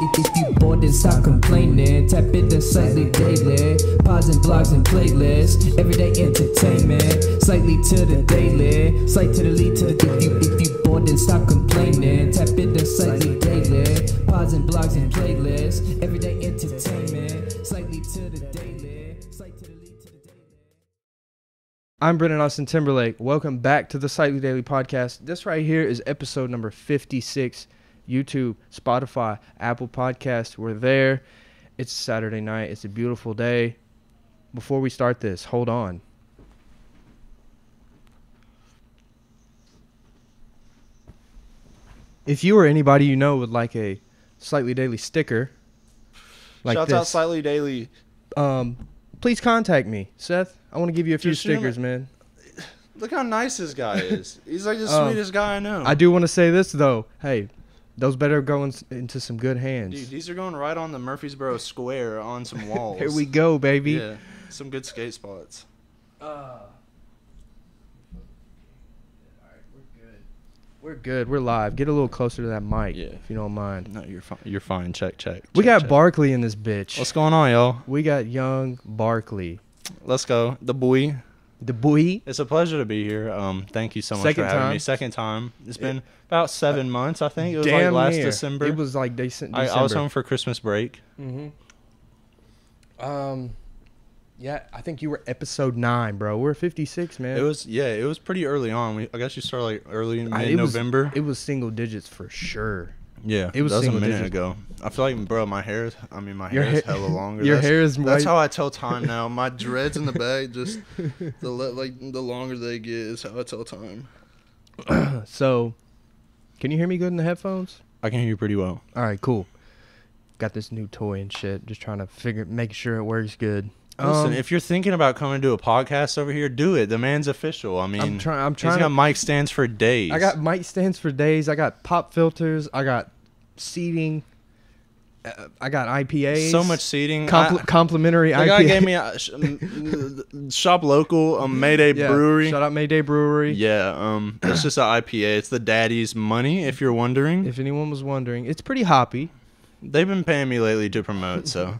If you bored, then stop complaining. Tap into Slightly Daily. Pods and blogs and playlists. Everyday entertainment. Slightly to the daily. Slight to the lead to the. If you bored, then stop complaining. Tap into Slightly Daily. Pods and blogs and playlists. Everyday entertainment. Slightly to the daily. Slight to the lead to the daily. I'm Brennan Austin Timberlake. Welcome back to the Slightly Daily Podcast. This right here is episode number 56. YouTube, Spotify, Apple Podcasts. We're there. It's Saturday night. It's a beautiful day. Before we start this, hold on. If you or anybody you know would like a Slightly Daily sticker, like Shouts this, out Slightly Daily. please contact me, Seth. I want to give you a few Just shoot him stickers, man. Look how nice this guy is. He's like the sweetest guy I know. I do want to say this though. Hey, those better go into some good hands. Dude, these are going right on the Murfreesboro Square on some walls. Here we go, baby. Yeah, some good skate spots. We're good. We're live. Get a little closer to that mic, Yeah. if you don't mind. No, you're fine. You're fine. Check. We got check. Barkley in this bitch. What's going on, y'all? We got young Barkley. Let's go. The boy. The boy. It's a pleasure to be here. Thank you so much Second for having time. me. Second time. It's been about 7 months, I think. It was Damn like last near. December. It was like December. I was home for Christmas break. Yeah, I think you were episode 9, bro. We're 56, man. It was pretty early on. I guess you started like early in It was- November. It was single digits for sure. Yeah, It was that was a single minute digits. ago. I feel like, bro, my hair is Your hair is hair- hella longer. Your hair is That's white. how I tell time now. My dreads in the back, just the longer they get is how I tell time. So, can you hear me good in the headphones? I can hear you pretty well. All right, cool. Got this new toy and shit. Just trying to make sure it works good. Listen, if you're thinking about coming to a podcast over here, do it. The man's official. I mean, I'm trying he's got mic stands for days. I got mic stands for days. I got pop filters. I got seating. I got IPAs. so much seating. Complimentary The IPA. guy gave me a shop local, Mayday Yeah, Brewery. Shout out Mayday Brewery. Yeah, it's just an IPA. It's the Daddy's Money, if you're wondering. If anyone was wondering, it's pretty hoppy. They've been paying me lately to promote, so.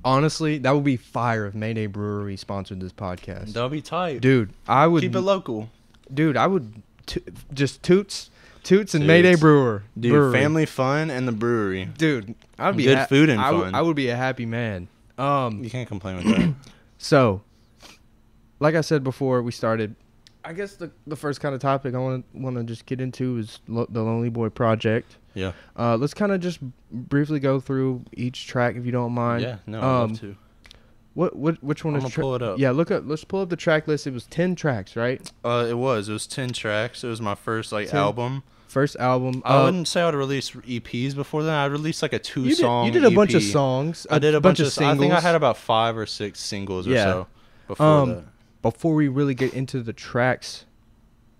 Honestly, that would be fire if Mayday Brewery sponsored this podcast. That'll be tight. Dude, I would Keep it local. Dude, I would just toots and Mayday Brewery. Dude, family fun and the brewery. Dude, I'd be Good food and I fun. I would be a happy man. You can't complain with that. So, like I said before we started, I guess the first kind of topic I want to just get into is the Lonely Boy Project. Yeah. Let's kind of just briefly go through each track if you don't mind. Yeah, no, I'd love to. Which one I'm is gonna pull it up. Yeah, let's pull up the track list. It was 10 tracks, right? It was 10 tracks. It was my first 10. album. First album. I wouldn't say I would release EPs before that. I'd release like a two-song You did a bunch of EP. songs. I did a bunch of singles. I think I had about 5 or 6 singles or Yeah. so before that. Before we really get into the tracks,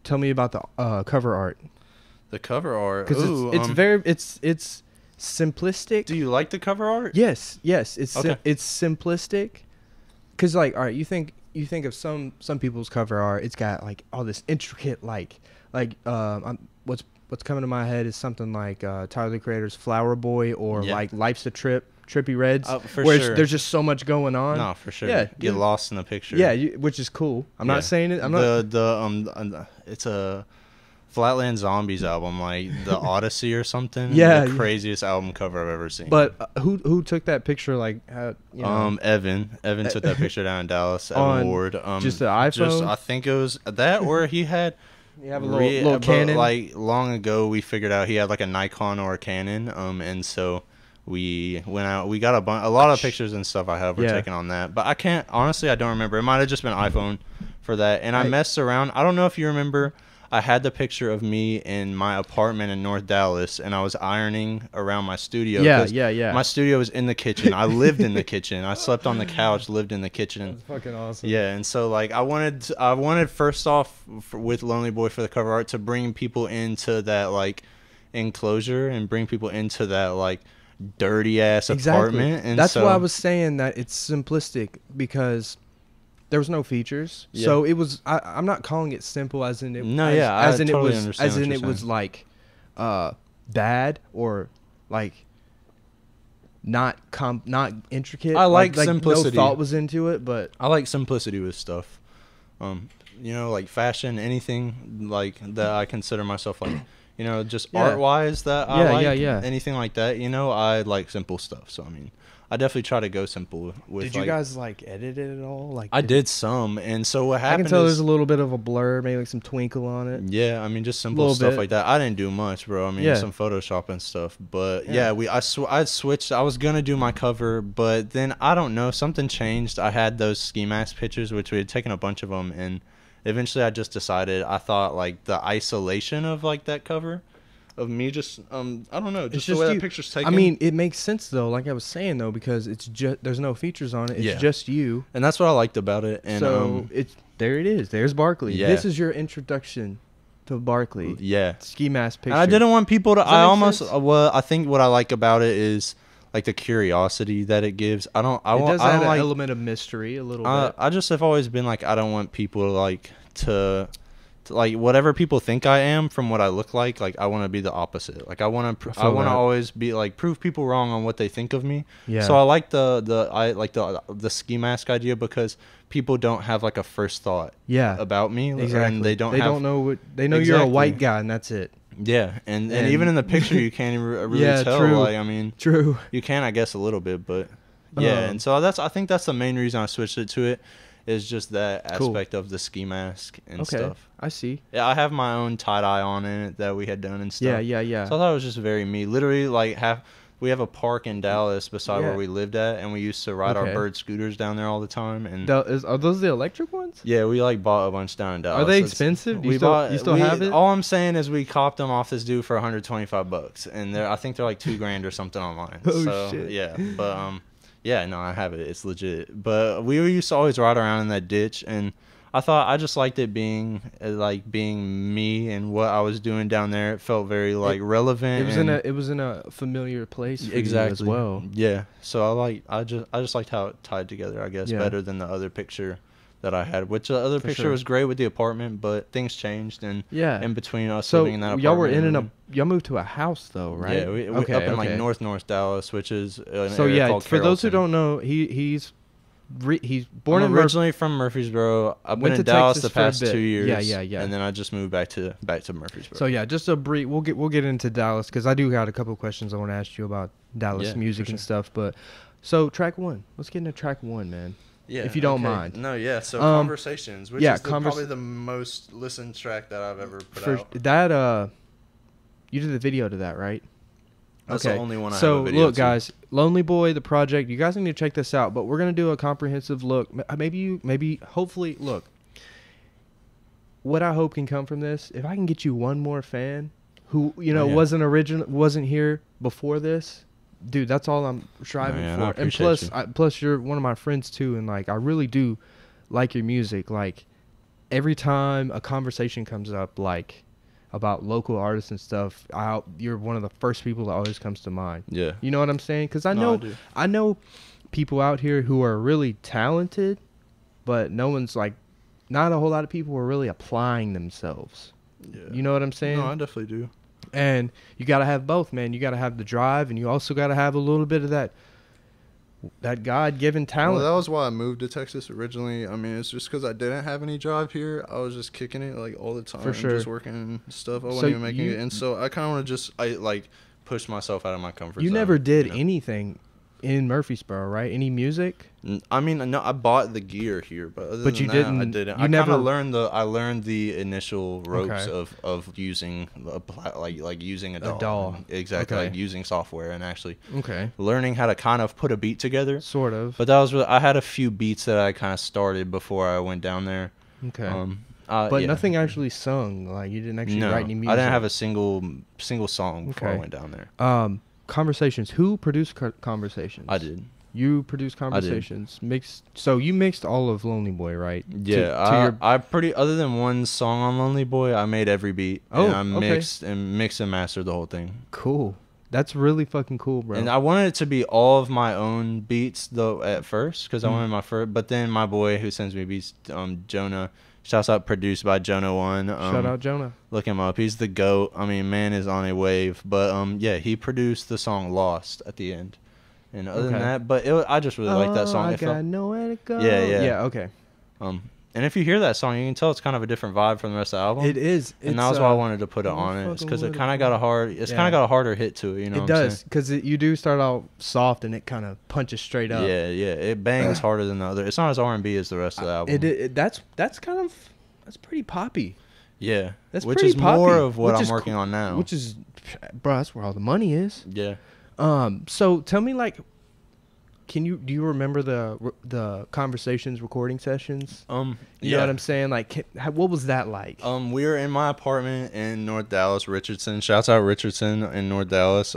tell me about the cover art. The cover art. Because Ooh, it's simplistic. do you like the cover art? Yes, it's Okay. it's simplistic. Cause like, all right, you think of some people's cover art, it's got like all this intricate what's coming to my head is something like Tyler the Creator's Flower Boy or Yeah. like Life's a Trip, Trippy Reds, For where sure. there's just so much going on. No, for sure. Yeah, Get dude. lost in the picture. Yeah, which is cool. I'm Yeah. not saying it. I'm not. It's a Flatland Zombies album, like the Odyssey or something. Yeah. The craziest album cover I've ever seen. But who took that picture? Like, Evan took that picture down in Dallas. On Evan Ward. just the iPhone? I think it was that, or he had. you have a little Canon. Like long ago, we figured out he had like a Nikon or a Canon. And so we went out. We got a lot of pictures and stuff I have were Yeah. taken on that. But I can't honestly. I don't remember. It might have just been iPhone for that. And I messed around. I don't know if you remember. I had the picture of me in my apartment in North Dallas, and I was ironing around my studio. Yeah. My studio was in the kitchen. I lived in the kitchen. I slept on the couch, lived in the kitchen. That's fucking awesome. Yeah, and so like I wanted first off with Lonely Boy for the cover art to bring people into that like enclosure and bring people into that like dirty ass apartment. And that's so, why I was saying that it's simplistic, because there was no features. Yeah. So it was. I'm not calling it simple as in it. No, as, yeah, I as in totally it was. understand As what in you're it was saying. like, bad or like not intricate. I like simplicity. No thought was into it, but I like simplicity with stuff. You know, like fashion, anything like that. I consider myself like, you know, just art wise that I like. Anything like that. You know, I like simple stuff. So I mean, I definitely try to go simple with. Did you guys like edit it at all? Like I did some, and so what I happened? can tell is, there's a little bit of a blur, maybe like some twinkle on it. Yeah, I mean just simple stuff like that. I didn't do much, bro. I mean some Photoshop and stuff, but I switched. I was gonna do my cover, but then I don't know, something changed. I had those ski mask pictures, which we had taken a bunch of them, and eventually I just decided. I thought like the isolation of like that cover. Of me just I don't know, just the way that picture's taken. I mean, it makes sense though, like I was saying though, because it's just there's no features on it. It's just you. And that's what I liked about it. And so it's there it is. There's Barkley. Yeah. This is your introduction to Barkley. Yeah. Ski mask picture. And I didn't want people to I think what I like about it is like the curiosity that it gives. I don't add like an element of mystery a little bit. I just have always been like, I don't want people to like to like whatever people think I am from what I look like I want to be the opposite. Like I want to always be like prove people wrong on what they think of me. Yeah. So I like the ski mask idea because people don't have like a first thought about me. Exactly. And they don't know you're a white guy and that's it. Yeah. And even in the picture you can't even really tell. True. Like I mean you can I guess a little bit, but yeah. And so I think that's the main reason I switched it to it. Is just that aspect of the ski mask and stuff. I see. Yeah, I have my own tie-dye on in it that we had done and stuff. Yeah. So I thought it was just very me. Literally, like, we have a park in Dallas beside where we lived at, and we used to ride our bird scooters down there all the time. And are those the electric ones? Yeah, we, like, bought a bunch down in Dallas. Are they expensive? You still have it? All I'm saying is we copped them off this dude for $125, and I think they're, like, $2,000 or something online. Oh, shit. Yeah, but, yeah, no, I have it. It's legit. But we used to always ride around in that ditch, and I thought I just liked it being me and what I was doing down there. It felt very relevant. It was in a familiar place for exactly you as well. Yeah. So I just liked how it tied together, I guess, better than the other picture that I had, which the other picture was great with the apartment, but things changed and in between us living in that apartment. Y'all were y'all moved to a house though, right? Yeah, we up in like North Dallas, which is an so area called for those who don't know, he's born originally from Murfreesboro. I've been in Dallas the past 2 years. Yeah. And then I just moved back to Murfreesboro. So yeah, just a brief. We'll get into Dallas because I do got a couple of questions I want to ask you about Dallas music and stuff. But so track one, let's get into track one, man. Yeah, if you don't mind. No, yeah. So Conversations, which is probably the most listened track that I've ever put out. That you did the video to that, right? That's the only one I have so a video look, guys, Lonely Boy, the project. You guys need to check this out. But we're gonna do a comprehensive look. Hopefully, look. What I hope can come from this, if I can get you one more fan who wasn't here before this. Dude, that's all I'm striving for. And plus you're one of my friends too, and like I really do like your music. Like every time a conversation comes up like about local artists and stuff, you're one of the first people that always comes to mind. Yeah. You know what I'm saying? Cuz I know people out here who are really talented, but not a whole lot of people are really applying themselves. Yeah. You know what I'm saying? No, I definitely do. And you got to have both, man. You got to have the drive, and you also got to have a little bit of that God-given talent. Well, that was why I moved to Texas originally. I mean, it's just because I didn't have any drive here. I was just kicking it like all the time. For sure. Just working and stuff. I wasn't even making it. And so I kind of want to just push myself out of my comfort zone. You never did anything in Murfreesboro, right? Any music? I mean, no, I bought the gear here, but other than you that, didn't. I didn't. I kind of learned the initial ropes of using using a DAW. Exactly, like using software and actually learning how to kind of put a beat together. Sort of. But that was I had a few beats that I kind of started before I went down there. Okay. But nothing actually sung. Like you didn't actually write any music. I didn't have a single song before I went down there. Conversations. Who produced Conversations? I did. You produced Conversations. So you mixed all of Lonely Boy, right? Yeah. Other than one song on Lonely Boy, I made every beat. And I mixed and mastered the whole thing. Cool. That's really fucking cool, bro. And I wanted it to be all of my own beats though at first, because I wanted my first. But then my boy who sends me beats, Jonah. Shouts out, produced by Jonah One. Shout out Jonah. Look him up. He's the GOAT. I mean, man is on a wave. But yeah, he produced the song "Lost" at the end, And other than that, but I just really like that song. I got nowhere to go. Yeah. Yeah, okay. And if you hear that song, you can tell it's kind of a different vibe from the rest of the album. It is. And that was why I wanted to put it on it, because it kind of got a harder hit to it. You know, it does, because you do start out soft and it kind of punches straight up. Yeah, it bangs harder than the other. It's not as R&B as the rest of the album. That's pretty poppy. Yeah, That's which pretty is poppy, more of what which I'm is working on now. Which is, bro, that's where all the money is. Yeah. So tell me, like, do you remember the conversations, recording sessions? You know what I'm saying? Like, what was that like? We were in my apartment in North Dallas, Richardson. Shouts out Richardson in North Dallas.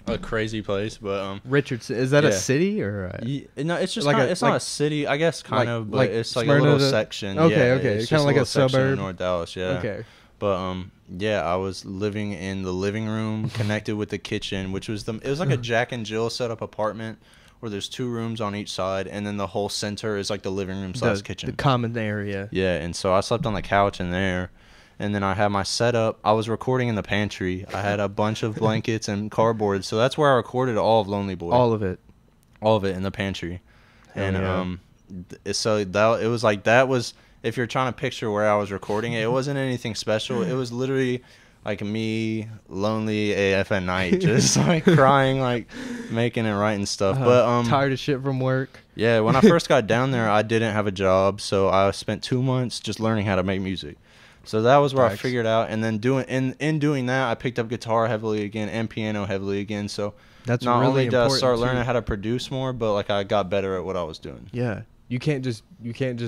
A crazy place, but Richardson, is that a city or? No, it's just like it's not a city, I guess, kind of, but it's like Smyrna a little section. Okay, yeah, it's kind of like a suburb in North Dallas. Yeah. Okay. But yeah, I was living in the living room connected with the kitchen, which was it was like a Jack and Jill set up apartment where there's 2 rooms on each side, and then the whole center is like the living room / kitchen. The common area. Yeah, and so I slept on the couch in there, and then I had my setup. I was recording in the pantry. I had a bunch of blankets and cardboard, so that's where I recorded all of Lonely Boy. All of it in the pantry. Hell And so that it was like that was, if you're trying to picture where I was recording it, it wasn't anything special. It was literally like me, lonely AF at night, just like crying, like making it right and stuff. But tired of shit from work. Yeah, when I first got down there, I didn't have a job, so I spent 2 months just learning how to make music. So that was where I figured out, and then in doing that, I picked up guitar heavily again and piano heavily again. So that's not really only did I important start learning how to produce more, but like I got better at what I was doing. Yeah, you can't just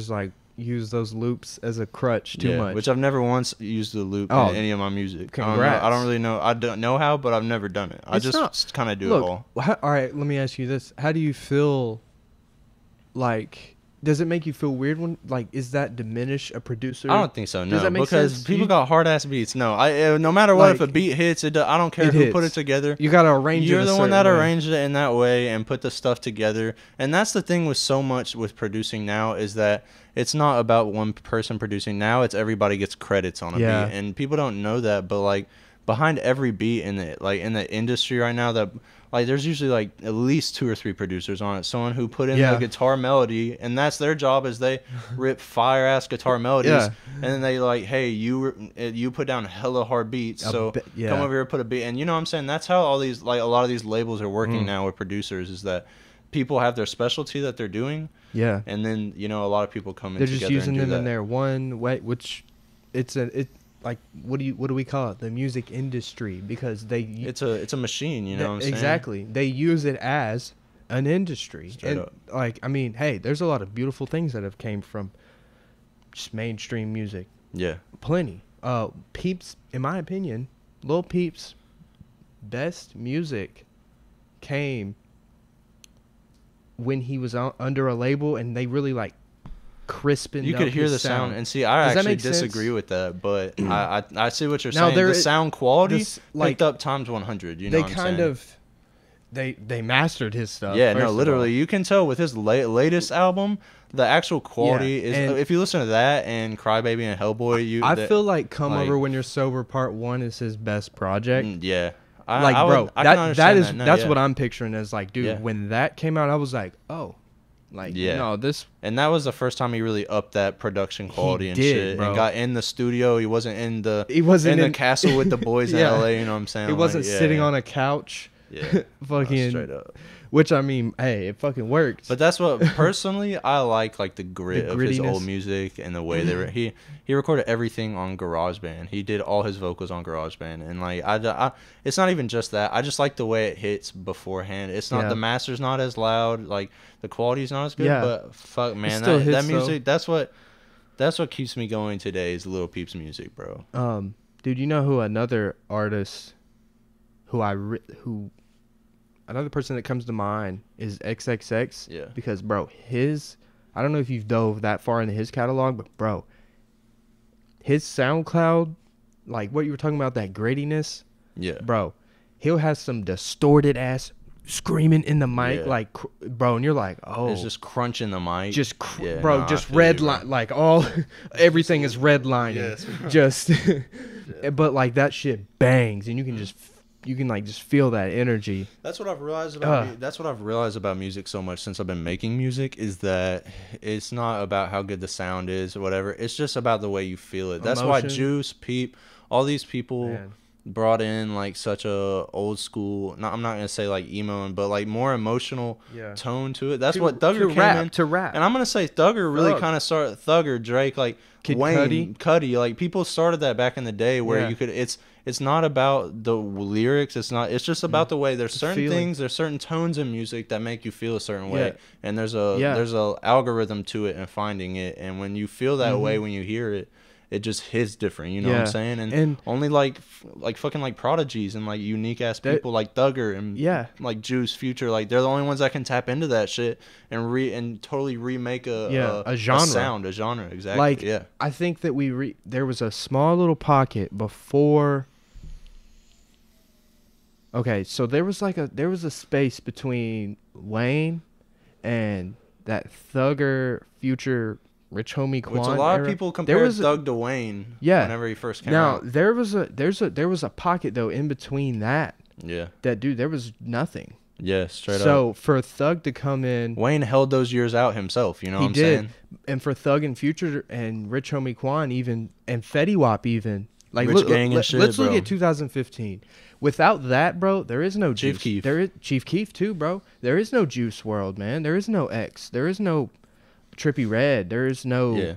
like use those loops as a crutch too much. Which I've never once used the loop in any of my music. Congrats. I don't really know. I don't know how, but I've never done it. I just kind of do it all. All right, let me ask you this: how do you feel? Like, does it make you feel weird when, like, is that diminish a producer? I don't think so. No, does that make because sense? people got hard ass beats. No, no matter what, if a beat hits, I don't care who put it together. You gotta arrange it. You're the one that arranged it in that way and put the stuff together. And that's the thing with so much with producing now, is that it's not about one person producing. Now it's everybody gets credits on a beat, and people don't know that. But like behind every beat in the industry right now, that like there's usually like at least 2 or 3 producers on it. Someone who put in the guitar melody, and that's their job, is they rip fire ass guitar melodies, and then they like, hey, you put down hella hard beats, so come over here and put a beat. And you know what I'm saying? That's how all these, like, a lot of these labels are working now with producers, is that people have their specialty that they're doing, and then a lot of people come in. They're just using them in their one way, which like, what do we call it? The music industry, because it's a machine, you know what I'm saying? Exactly. They use it as an industry. Straight up. Like, I mean, hey, there's a lot of beautiful things that have came from just mainstream music. Yeah. Plenty. Peeps, in my opinion, Lil Peep's best music came when he was under a label, and they really like crisping. You could hear the sound, and see, I actually disagree with that, but I see what you're saying. The sound quality picked up times 100. You know, what I'm saying? They mastered his stuff. Yeah, no, literally, you can tell with his latest album, the actual quality is. If you listen to that and Crybaby and Hellboy, I feel like Come Over When You're Sober Part 1 is his best project. Yeah. That's what I'm picturing as, like, dude, when that came out, I was like, oh, like, this. And that was the first time he really upped that production quality shit, bro. And got in the studio. He wasn't in the castle with the boys in LA, you know what I'm saying? He wasn't sitting on a couch. Yeah. Fucking straight up. Which, I mean, hey, it fucking worked. But that's what, personally, I like the grit of his old music, and the way he recorded everything on GarageBand. He did all his vocals on GarageBand, and like I it's not even just that. I just like the way it hits beforehand. It's not the master's not as loud, like the quality's not as good. But fuck, man, that music, that's what keeps me going today, is Lil Peep's music, bro. Dude, you know who another artist another person that comes to mind is XXX. Yeah. Because, bro, I don't know if you've dove that far into his catalog, but, bro, his SoundCloud, like what you were talking about, that grittiness. Yeah. Bro, he'll have some distorted ass screaming in the mic, like, bro, and you're like, oh. It's just crunching the mic. Just, just red line, like everything is red lining. Yes. Just, but like that shit bangs, and you can just you can like just feel that energy. That's what I've realized about that's what I've realized about music so much since I've been making music, is that it's not about how good the sound is or whatever. It's just about the way you feel it. That's why Emotion. Juice, Peep, all these people Man. brought in like such a old school, I'm not gonna say like emo, but like more emotional Yeah. tone to it. That's To- what Thugger to came rap, in. to rap. And I'm gonna say Thugger really Thug. kind of started Thugger, Drake, like Kid Wayne, Cudi, like people started that back in the day where Yeah. you could. It's not about the lyrics. It's just about the way there's certain feeling. things, there's certain tones in music that make you feel a certain way, Yeah. and there's Yeah. a algorithm to it and finding it. And when you feel that way when you hear it, it just hits different. You know what I'm Yeah. saying? And- only like fucking like prodigies and like unique ass That- people like Thugger and Yeah. like Juice, Future, like they're the only ones that can tap into that shit and totally remake a genre. a genre, exactly. Like, yeah. I think that there was a small little pocket before. Okay, so there was a space between Wayne and that Thugger, Future, Rich Homie Quan Which a lot era. of people There compare was Thug to Wayne. Yeah. Whenever he first came now out. there was a pocket though in between that Yeah. dude, there was nothing. Yeah. Straight up. So for Thug to come in, Wayne held those years out himself. You know he what I'm did, saying? and for Thug and Future and Rich Homie Quan even, and Fetty Wap even, like Rich Gang and shit, let's look bro. at 2015. Without that, bro, there is no Chief Juice. Keef. There is Chief Keef too, bro. There is no Juice World, man. There is no X. There is no Trippie Redd. There is no Yeah.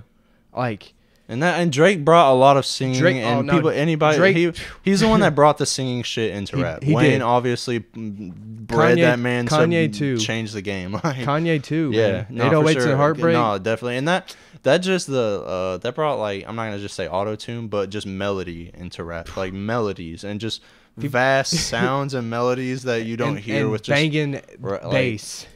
like And Drake brought a lot of singing Drake- and oh, no, people anybody Drake- he's the one that brought the singing shit into rap. he Wayne did. obviously bred Kanye- that man Kanye to too. change the game. Like, Kanye too. yeah, man. 808s and Heartbreak. No, definitely. And that just that brought like, I'm not gonna just say auto tune, but just melody into rap, like melodies and just vast sounds and melodies that you don't hear and with just banging like- bass.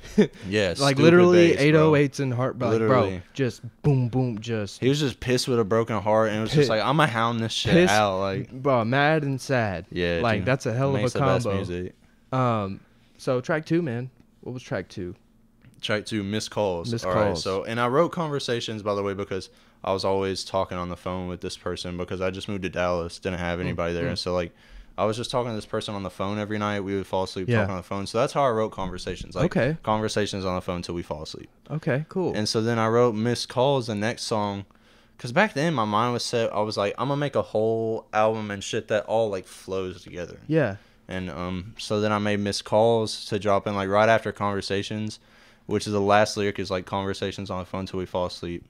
yeah, like stupid literally bass, bro. 808s and Heartbreak, bro. Literally. Just boom, boom, just He was just pissed with a broken heart, and it was Pissed. just like, I'm gonna hound this shit pissed, out, like bro, mad and sad. yeah, like dude. that's a hell of a Makes the best combo. music. So track 2, man. What was track 2? Track 2, Missed Calls. Missed All right, Calls. so, and I wrote Conversations, by the way, because I was always talking on the phone with this person because I just moved to Dallas, didn't have anybody there. And so, like, I was just talking to this person on the phone every night. We would fall asleep Yeah. talking on the phone. So that's how I wrote Conversations. Like, Okay. Conversations on the phone till we fall asleep. Okay, cool. And so then I wrote Missed Calls, the next song. Because back then, my mind was set. I was like, I'm going to make a whole album and shit that all, like, flows together. yeah. And so then I made Missed Calls to drop in like right after Conversations, which is the last lyric is like Conversations on the phone till we fall asleep.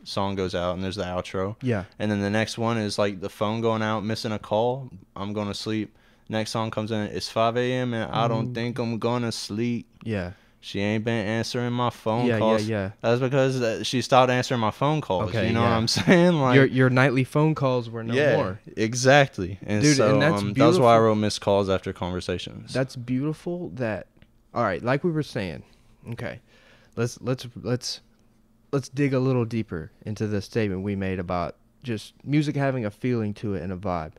Song goes out and there's the outro. Yeah. And then the next one is like the phone going out, missing a call. I'm going to sleep. Next song comes in. It's 5 a.m. and I don't think I'm going to sleep. Yeah. She ain't been answering my phone Yeah, calls. yeah. That's because she stopped answering my phone calls. Okay, you know yeah. what I'm saying? Like, Your nightly phone calls were no more. exactly. And Dude, so and that's that's why I beautiful. wrote Missed Calls after Conversations. That's beautiful. That all right, like we were saying. Okay, let's dig a little deeper into the statement we made about just music having a feeling to it and a vibe.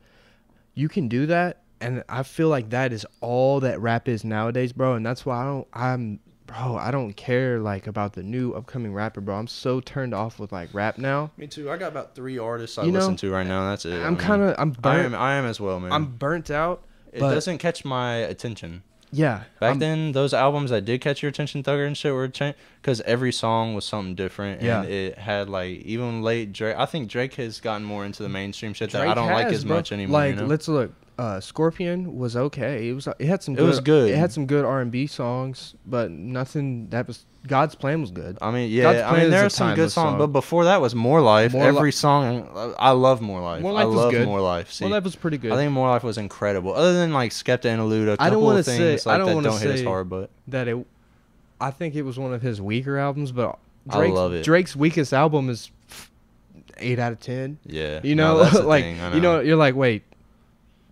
You can do that, and I feel like that is all that rap is nowadays, bro. And that's why I don't care like about the new upcoming rapper, bro. I'm so turned off with like rap now. Me too. I got about 3 artists I You know, listen to right now. That's it. I'm burnt. I am as well, man. I'm burnt out. it but doesn't catch my attention. yeah. Back then, those albums that did catch your attention, Thugger and shit, were because every song was something different, Yeah. and it had like even late Drake. I think Drake has gotten more into the mainstream shit that I Drake don't like has, as bro. much anymore. Like, you know? let's look. Scorpion was okay. It had some. It was good. It had some good R&B songs, but nothing that was. God's Plan was good. I mean, God's yeah. I Plan mean, is there a are some good timeless songs, song. but before that was More Life. More Every Li- song, I love More Life. More I Life was love good. More Life. See, Well, that was pretty good. I think More Life was incredible. Other than like Skepta and Elude, a I don't couple wanna of things say- I like don't that wanna don't hit as say- hard, but that it. I think it was one of his weaker albums, but I love it. Drake's weakest album is 8 out of 10. yeah, You no, know, that's the like thing, I you know, you're like, wait.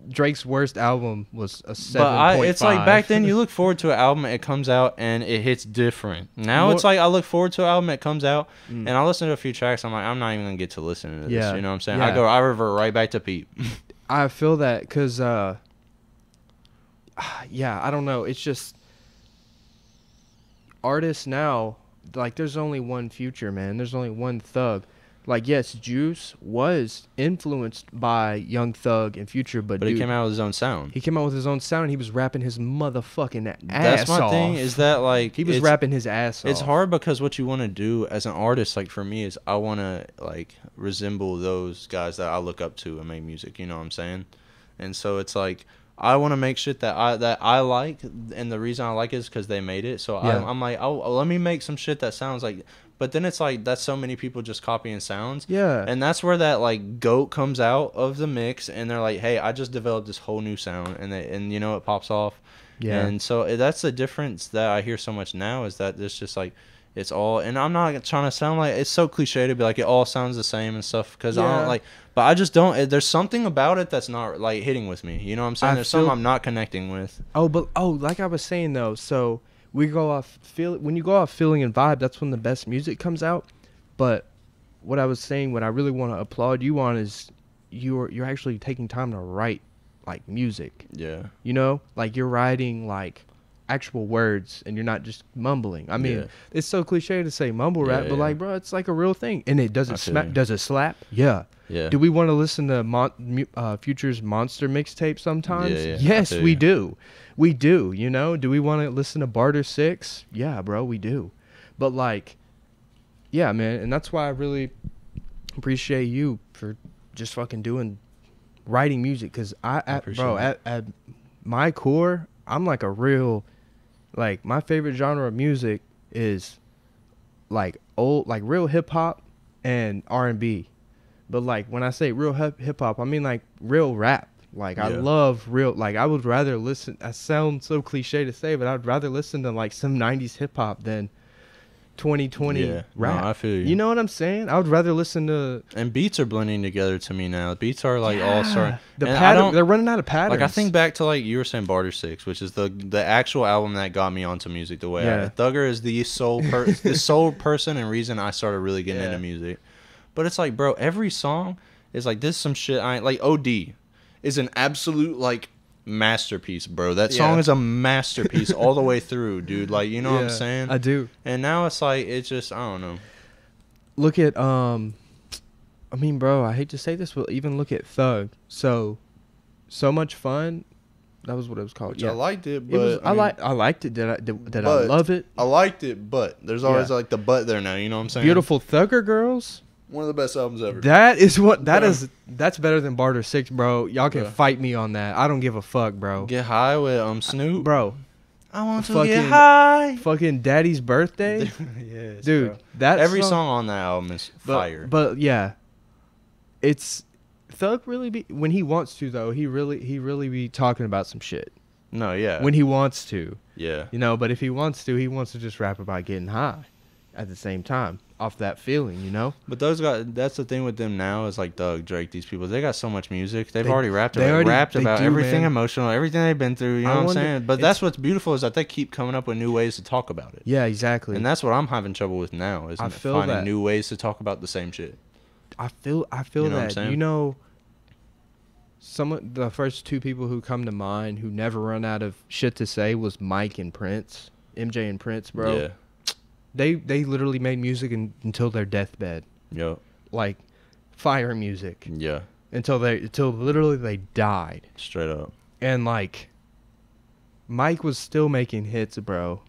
Drake's worst album was a 7.5. But it's like back then you look forward to an album, it comes out and it hits different. Now it's like I look forward to an album, it comes out, and I listen to a few tracks. I'm like, I'm not even gonna get to listening to this. Yeah. You know what I'm saying? Yeah. I revert right back to Peep. I feel that because, yeah, I don't know. It's just artists now, like, there's only one Future, man. There's only one Thug. Like, yes, Juice was influenced by Young Thug and Future, but But dude, he came out with his own sound. he came out with his own sound. And he was rapping his motherfucking ass That's my off. thing. Is that like He was it's- rapping his ass off. It's hard because what you want to do as an artist, like for me, is I want to like resemble those guys that I look up to and make music. You know what I'm saying? And so it's like I want to make shit that I like, and the reason I like it is because they made it. So Yeah. I'm like, oh, let me make some shit that sounds like. But then it's like that's so many people just copying sounds. Yeah. And that's where that like goat comes out of the mix, and they're like, hey, I just developed this whole new sound, and you know it pops off. Yeah. And so that's the difference that I hear so much now is that it's just like it's all, and I'm not trying to sound like it's so cliche to be like it all sounds the same and stuff because I Yeah. don't like, but I just don't. There's something about it that's not like hitting with me. You know what I'm saying? I There's something feel- I'm not connecting with. Like I was saying though, so we go off when you go off feeling and vibe, that's when the best music comes out. But what I was saying, what I really want to applaud you on is you're actually taking time to write like music. Yeah. You know, like you're writing like actual words and you're not just mumbling. I mean, Yeah. it's so cliche to say mumble rap, Yeah, but yeah. like, bro, it's like a real thing. And it does I it feel smack? you. Does it slap? Yeah. Yeah. Do we want to listen to Future's Monster mixtape sometimes? Yeah, yeah, I Yes, feel we you. do. We do. You know, do we want to listen to Barter 6? Yeah, bro, we do. But like, yeah, man, and that's why I really appreciate you for just fucking writing music. Cause appreciate at my core, I'm like a real, like my favorite genre of music is like old, like real hip hop and R&B. But like when I say real hip hop, I mean like real rap. Like I Yeah. love real, like I would rather listen, I sound so cliche to say, but I'd rather listen to like some 90s hip hop than 2020 Yeah. rap. No, I feel you. You know what I'm saying? I would rather listen to And beats are blending together to me now. Beats are like all starting. the and I pattern. don't- They're running out of patterns. Like I think back to like you were saying Barter 6, which is the actual album that got me onto music the way Yeah. Thugger is the sole person and reason I started really getting Yeah. into music. But it's like, bro, every song is like this is some shit I ain't like. OD is an absolute like masterpiece, bro. That song Yeah. is a masterpiece all the way through, dude. Like, you know what I'm Yeah, saying? I do. And now it's like it's just I don't know. Look at I mean, bro, I hate to say this, but even look at Thug. So Much Fun. That was what it was called. Which yeah. I liked it, It but was, I mean, liked it. Did I but- love it? I liked it, but there's always Yeah. like the but there now. You know what I'm saying? Beautiful Thugger Girls. One of the best albums ever. That is what that Yeah. is. That's better than Barter 6, bro. Y'all can Yeah. fight me on that. I don't give a fuck, bro. Get high with Snoop. Bro, I want to fucking- get high. fucking Daddy's Birthday, Yes, dude. bro. That Every song on that album is but, fire. But yeah, it's Thug really be when he wants to though. He really be talking about some shit No, yeah. when he wants to, yeah. you know. But if he wants to just rap about getting high at the same time off that feeling, you know. But those guys, that's the thing with them now is like Doug, Drake, these people, they got so much music. They've They- already rapped they about, already- rapped they about do, everything man. emotional, everything they've been through. You know I what I'm wonder- saying? But it's- that's what's beautiful is that they keep coming up with new ways to talk about it. Yeah, exactly. And that's what I'm having trouble with now is I feel finding that. new ways to talk about the same shit. I feel You know what I'm that. saying? You know, the first two people who come to mind who never run out of shit to say was Mike and Prince, MJ and Prince, bro. Yeah. They literally made music until their deathbed, Yo. like fire music Yeah. until literally they died. Straight up. And like, Mike was still making hits, bro.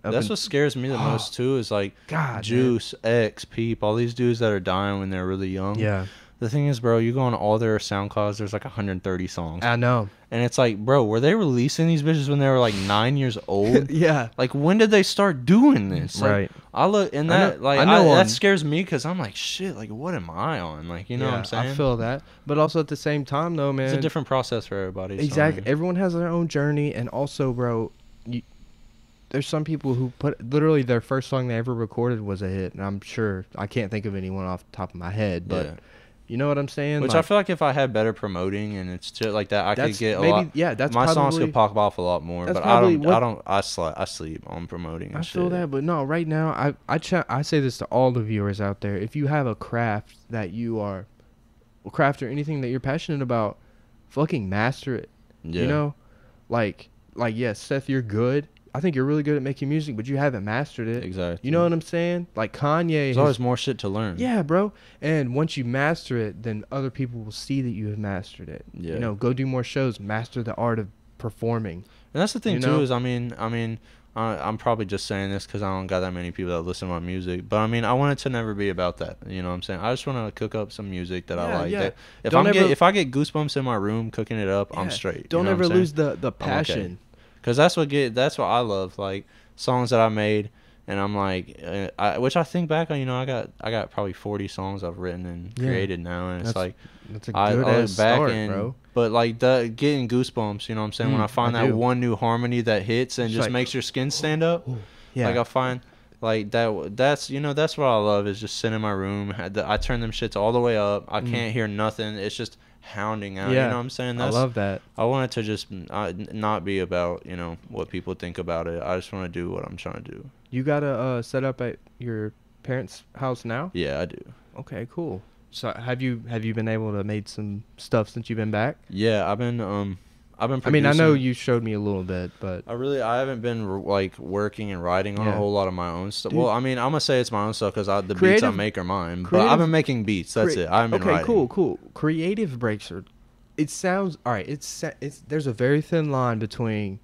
That's what scares me the most too is like God, man. Juice, X, Peep, all these dudes that are dying when they're really young. Yeah, The thing is, bro, you go on all their SoundClouds, there's like 130 songs. I know. And it's like, bro, were they releasing these bitches when they were like 9 years old? Yeah, Like, when did they start doing this? Like, right. I look, and I know- that, like, I know that on- scares me because I'm like, shit, like, what am I on? Like, you know what I'm saying? I feel that, but also at the same time, though, man, it's a different process for everybody. so, exactly. I mean, Everyone has their own journey, and also, bro, there's some people who put literally their first song they ever recorded was a hit, and I'm sure I can't think of anyone off the top of my head, but yeah. you know what I'm saying? Which I feel like if I had better promoting and it's shit like that, I could that's get a maybe lot. yeah, that's My songs probably, could pop off a lot more, that's but I probably don't. what- I don't. I sleep on promoting. And I shit. feel that, but no, right now I say this to all the viewers out there: if you have a craft that you are, a craft or anything that you're passionate about, fucking master it. Yeah. You know, like yes, Seth, you're good. I think you're really good at making music, but you haven't mastered it. Exactly. You know what I'm saying? Like Kanye. There's always more shit to learn. Yeah, bro. And once you master it, then other people will see that you have mastered it. Yeah. You know, go do more shows, master the art of performing. And that's the thing You too know? is I'm probably just saying this because I don't got that many people that listen to my music. But I mean, I want it to never be about that. You know what I'm saying? I just want to cook up some music that I like. Yeah. That if I get goosebumps in my room cooking it up, I'm straight. Don't you know ever what I'm lose saying? the passion. Because that's what I love. Like songs that I made, and I'm like, which I think back on. You know, I got probably 40 songs I've written and created now, and it's like that's a good ass start, bro. But like getting goosebumps, you know what I'm saying? When I find that one new harmony that hits and just makes your skin stand up. Yeah. Like I find like that's what I love is just sitting in my room. I turn them shits all the way up. I can't hear nothing. It's just hounding out. Yeah. You know what I'm saying? I love that. I want it to just not be about, you know, what people think about it. I just want to do what I'm trying to do. You got a set up at your parents' house now? Yeah, I do. Okay, cool. So have you been able to make some stuff since you've been back? Yeah, I've been producing. I mean, I know you showed me a little bit, but I haven't been like working and writing on a whole lot of my own stuff. Dude. Well, I mean, I'm gonna say it's my own stuff because the beats I make are mine. But creative- I've been making beats. That's it. I haven't been writing. Cool. Creative breaks are. It sounds all right. It's there's a very thin line between.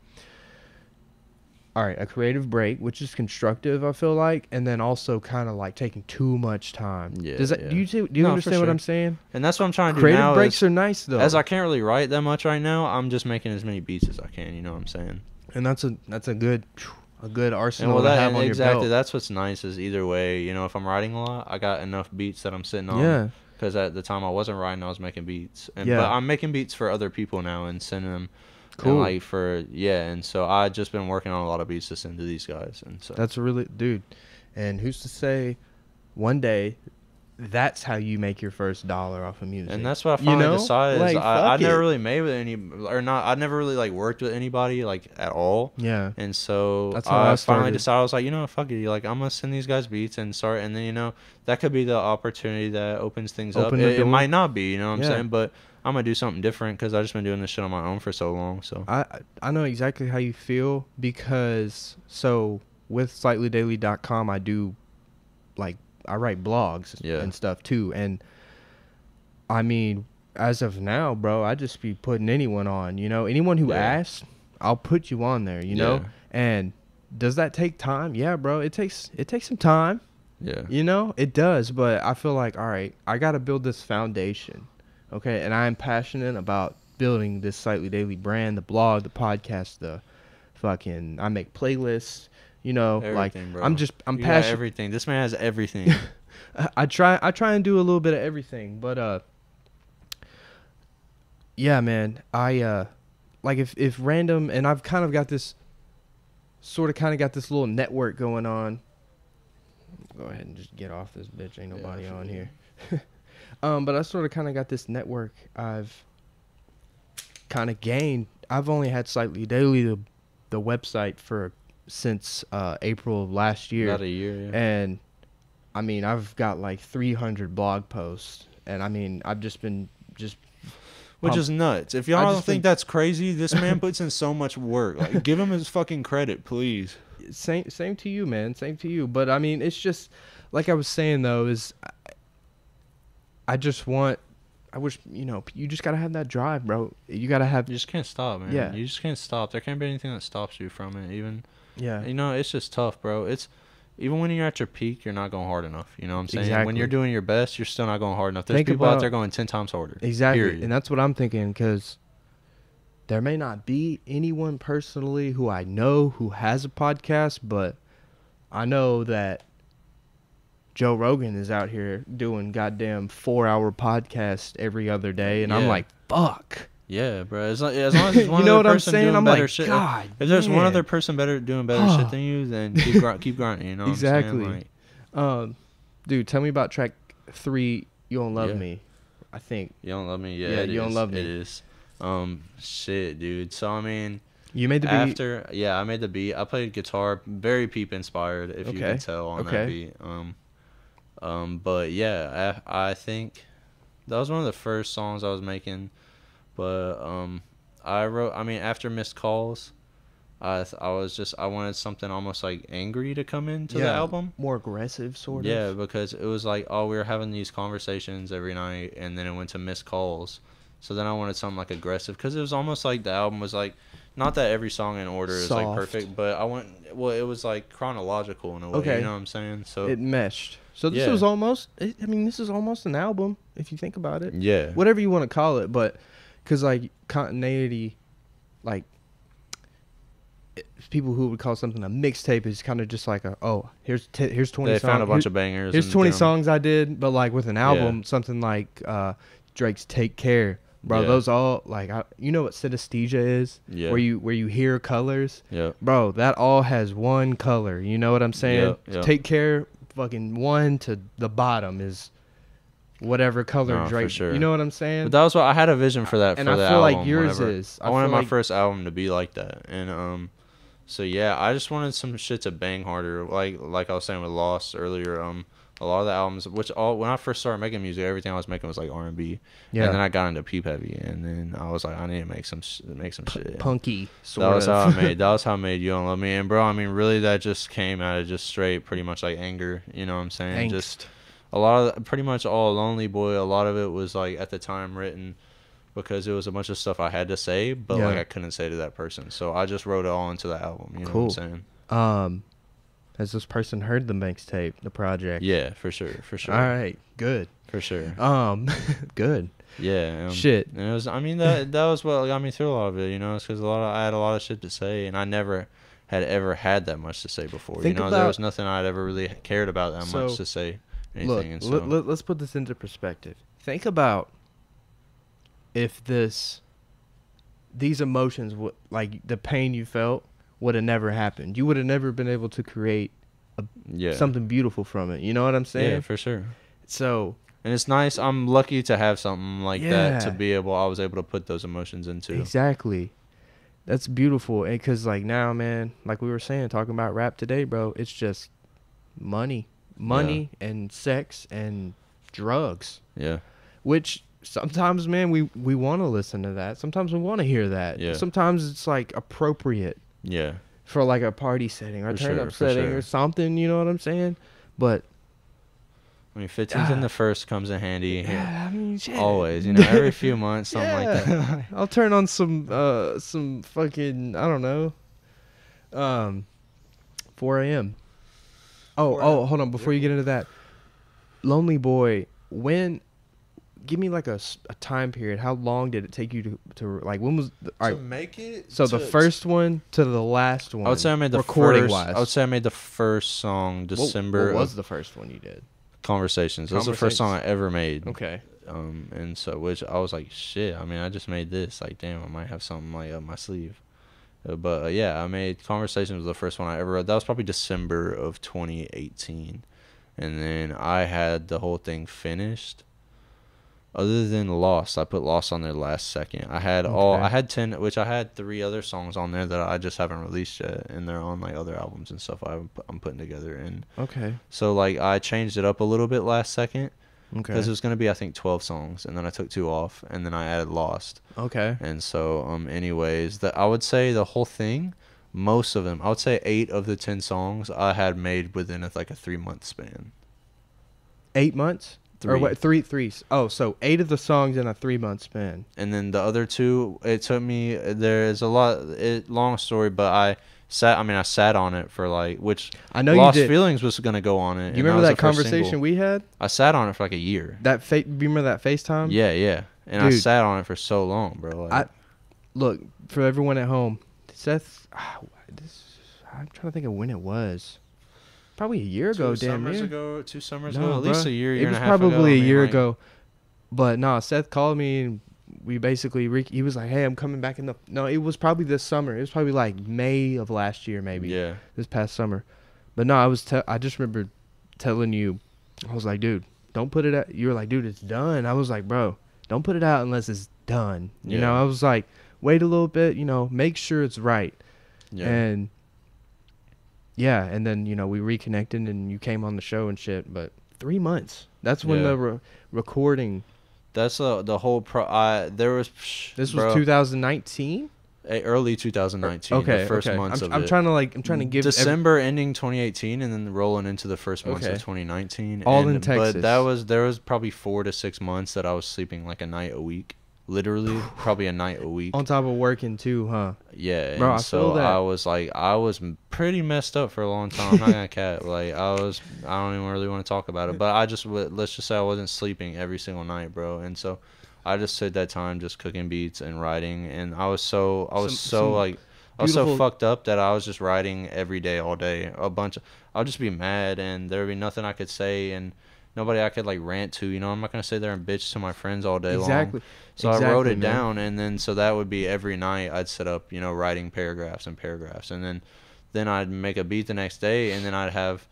All right, a creative break, which is constructive, I feel like, and then also kind of like taking too much time. Yeah. Does that? Yeah. Do you No, for understand what sure. I'm saying? And that's what I'm trying to do Creative now. breaks are nice though. As I can't really write that much right now, I'm just making as many beats as I can. You know what I'm saying? And that's a good And arsenal to have on your exactly. belt. That's what's nice is either way. You know, if I'm writing a lot, I got enough beats that I'm sitting on. Yeah. Because at the time I wasn't writing, I was making beats. But I'm making beats for other people now and sending them. Cool. And so I just been working on a lot of beats to send to these guys, and so That's really, dude. And who's to say, one day, that's how you make your first dollar off of music. and that's what I finally decided. Like, Is I fuck never it. really made with any or not. I never really like worked with anybody like at all. Yeah. And so That's how I finally started. decided I was like, you know, fuck it. Like I'm gonna send these guys beats and start, and then you know that could be the opportunity that opens things up. Open the It door. might not be, you know what I'm Yeah. saying, but I'm gonna do something different because I just been doing this shit on my own for so long. So I know exactly how you feel because so with slightlydaily.com I do like I write blogs and stuff too, and I mean as of now, bro, I just be putting anyone on, you know, anyone who asks, I'll put you on there, you know. And does that take time? Yeah, bro, it takes some time. yeah, You know, it does, but I feel like, all right, I got to build this foundation, okay? And I'm passionate about building this Slightly Daily brand, the blog, the podcast, the fucking, I make playlists, you know, everything, like, bro. I'm You got passionate. everything. This man has everything. I try and do a little bit of everything, but, yeah, man, like if random, and I've kind of got this little network going on. Go ahead and just get off this bitch. Ain't nobody on here. But I sort of kind of got this network I've kind of gained. I've only had Slightly Daily, the website, since April of last year. About a year, yeah. And I mean, I've got like 300 blog posts, and I mean, I've just been Which is nuts. If y'all don't think that's crazy, this man puts in so much work. Like, give him his fucking credit, please. Same to you, man. Same to you. But I mean, it's just like I was saying though. Is I wish, you know, you just gotta have that drive, bro. You gotta have. You just can't stop, man. Yeah. You just can't stop. There can't be anything that stops you from it. Even, Yeah. you know, it's just tough, bro. It's even when you're at your peak, you're not going hard enough. You know what I'm saying? When Exactly. you're doing your best, you're still not going hard enough. There's Think people out about- there going 10 times harder. Exactly, Period. and that's what I'm thinking, because there may not be anyone personally who I know who has a podcast, but I know that Joe Rogan is out here doing goddamn 4-hour podcast every other day, and I'm Yeah. like, fuck. Yeah, bro. As long as there's one You know other what I'm person saying? doing I'm better like, shit. God, If there's one man. other person doing better shit than you, then keep grinding. You know what Exactly. I'm saying? Like, Dude, tell me about track 3, You Don't Love Yeah. Me. I think you don't love me? Yeah, Yeah, it You Don't is. Love Me. It is. Shit, dude. So, I mean, you made the beat. I made the beat. I played guitar, very Peep inspired, if you Okay. can tell on Okay. that beat. But yeah, I think that was one of the first songs I was making. But I wrote. I mean, after Missed Calls, I wanted something almost like angry to come into the Yeah, album. more aggressive, sort of. Yeah, because it was like, oh, we were having these conversations every night, and then it went to missed calls. So then I wanted something like aggressive, because it was almost like the album was like, not that every song in order is like Soft. perfect, but it was like chronological in a way. Okay. You know what I'm saying? So It meshed. So this Yeah. was almost. I mean, this is almost an album if you think about it. yeah, Whatever you want to call it, but because like continuity, like people who would call something a mixtape is kind of just like here's 20 they songs. found a bunch of bangers. Here's and 20 did 'em. songs I did, but like with an album, something like Drake's "Take Care," bro. Yeah. Those all like you know what synesthesia is, Yeah. where you hear colors, Yep. bro. That all has one color. You know what I'm saying? Yep. Take Care, fucking one to the bottom is whatever color No, for Drake. sure. You know what I'm saying? But that was what I had a vision for that. And for I the feel like album yours whenever- is. I wanted feel my like- first album to be like that, and so yeah, I just wanted some shit to bang harder. Like I was saying with Lost earlier. A lot of the albums, when I first started making music, everything I was making was like R&B. Yeah. And then I got into Peep Heavy, and then I was like, I need to make some shit. Punky sort That was of. how I made. That was how I made You Don't Love Me. And bro, I mean, really, that just came out of just straight, pretty much like anger. You know what I'm saying? Angst. Just a lot of, pretty much all Lonely Boy. A lot of it was like at the time written because it was a bunch of stuff I had to say, but Yeah. like I couldn't say to that person. So I just wrote it all into the album. You know Cool. what I'm saying? Has this person heard the mixtape, the project? Yeah, for sure. All right, good. For sure. Good. Yeah. Shit. And it was. I mean, that was what got me through a lot of it. You know, it's because I had a lot of shit to say, and I never had ever had that much to say before. Think You know, there about- was nothing I'd ever really cared about that So, much to say anything. Look, and so, let's put this into perspective. Think about if these emotions, like the pain you felt, would have never happened. You would have never been able to create yeah, something beautiful from it. You know what I'm saying? yeah, for sure. So And it's nice. I'm lucky to have something like that to Yeah. be able. I was able to put those emotions into. exactly, that's beautiful. And because like now, man, like we were saying, talking about rap today, bro, it's just money and sex and drugs. Yeah, Which sometimes, man, we want to listen to that. Sometimes we want to hear that. Yeah. Sometimes it's like appropriate yeah, for like a party setting or For turn sure, up for setting sure. or something. You know what I'm saying? But I mean, 15th in the first comes in handy. yeah, I mean, shit. Always, you know, every few months, something like that. I'll turn on some fucking, I don't know, 4 a.m. Oh, hold on. Before you get into that, Lonely Boy, give me like a time period. How long did it take you to like, when was, all right, make it. so the first one to the last one. I would say I made the recording first. wise. I would say I made the first song December. What was of the first one you did? Conversations. That was the first song I ever made. Okay. And so which I was like, shit. I mean, I just made this. Like, damn, I might have something like up my sleeve. But yeah, I made Conversations was the first one I ever wrote. That was probably December of 2018, and then I had the whole thing finished. Other than Lost, I put Lost on there last second. I had Okay. I had 10, which I had 3 other songs on there that I just haven't released yet, and they're on like other albums and stuff I'm putting together. And Okay. so like I changed it up a little bit last second Okay. because it was gonna be I think 12 songs, and then I took 2 off, and then I added Lost. Okay. And so anyways, I would say the whole thing, most of them, I would say 8 of the 10 songs I had made within like a 3-month span. 8 months? Or 3. what? 3. Oh, so 8 of the songs in a 3-month span. And then the other 2, it took me, there's a long story, but I sat on it for like, which I know Lost you did. Feelings was going to go on it. You and remember was that the first conversation single. we had? I sat on it for like a year. Do you remember that FaceTime? Yeah. And I Dude. sat on it for so long, bro. Like, Look, for everyone at home, Seth, I'm trying to think of when it was. Probably a year ago, damn near. 2 summers No, ago, at least bruh. a year It and was a half ago. probably I a mean, year like, ago. But no, Seth called me and we basically, he was like, hey, I'm coming back no, it was probably this summer. It was probably like May of last year, maybe. Yeah. This past summer. But no, I just remember telling you, I was like, dude, don't put it out. You were like, dude, it's done. I was like, bro, don't put it out unless it's done. You know, Yeah. I was like, wait a little bit, make sure it's right. Yeah. And yeah, and then, we reconnected and you came on the show and shit. But 3 months. That's when Yeah. the recording. That's the whole there was This bro, was 2019? Early 2019. Okay, the first okay. months of I'm it. trying to give December ending 2018, and then rolling into the first months Okay. of 2019. All in Texas. But there was probably 4 to 6 months that I was sleeping like a night a week, literally probably a night a week. on top of working too, huh? Yeah, Bro, and I so feel that. I was pretty messed up for a long time. I'm not gonna cat. Like I don't even really want to talk about it. But let's just say I wasn't sleeping every single night, bro. And so I just took that time just cooking beats and writing, and I was so beautiful- fucked up that I was just writing every day, all day. I'll just be mad, and there would be nothing I could say, and nobody I could like rant to. You know, I'm not gonna sit there and bitch to my friends all day long. Exactly. So I wrote it man. down, and then so that would be every night I'd set up, you know, writing paragraphs, and then I'd make a beat the next day, and then I'd have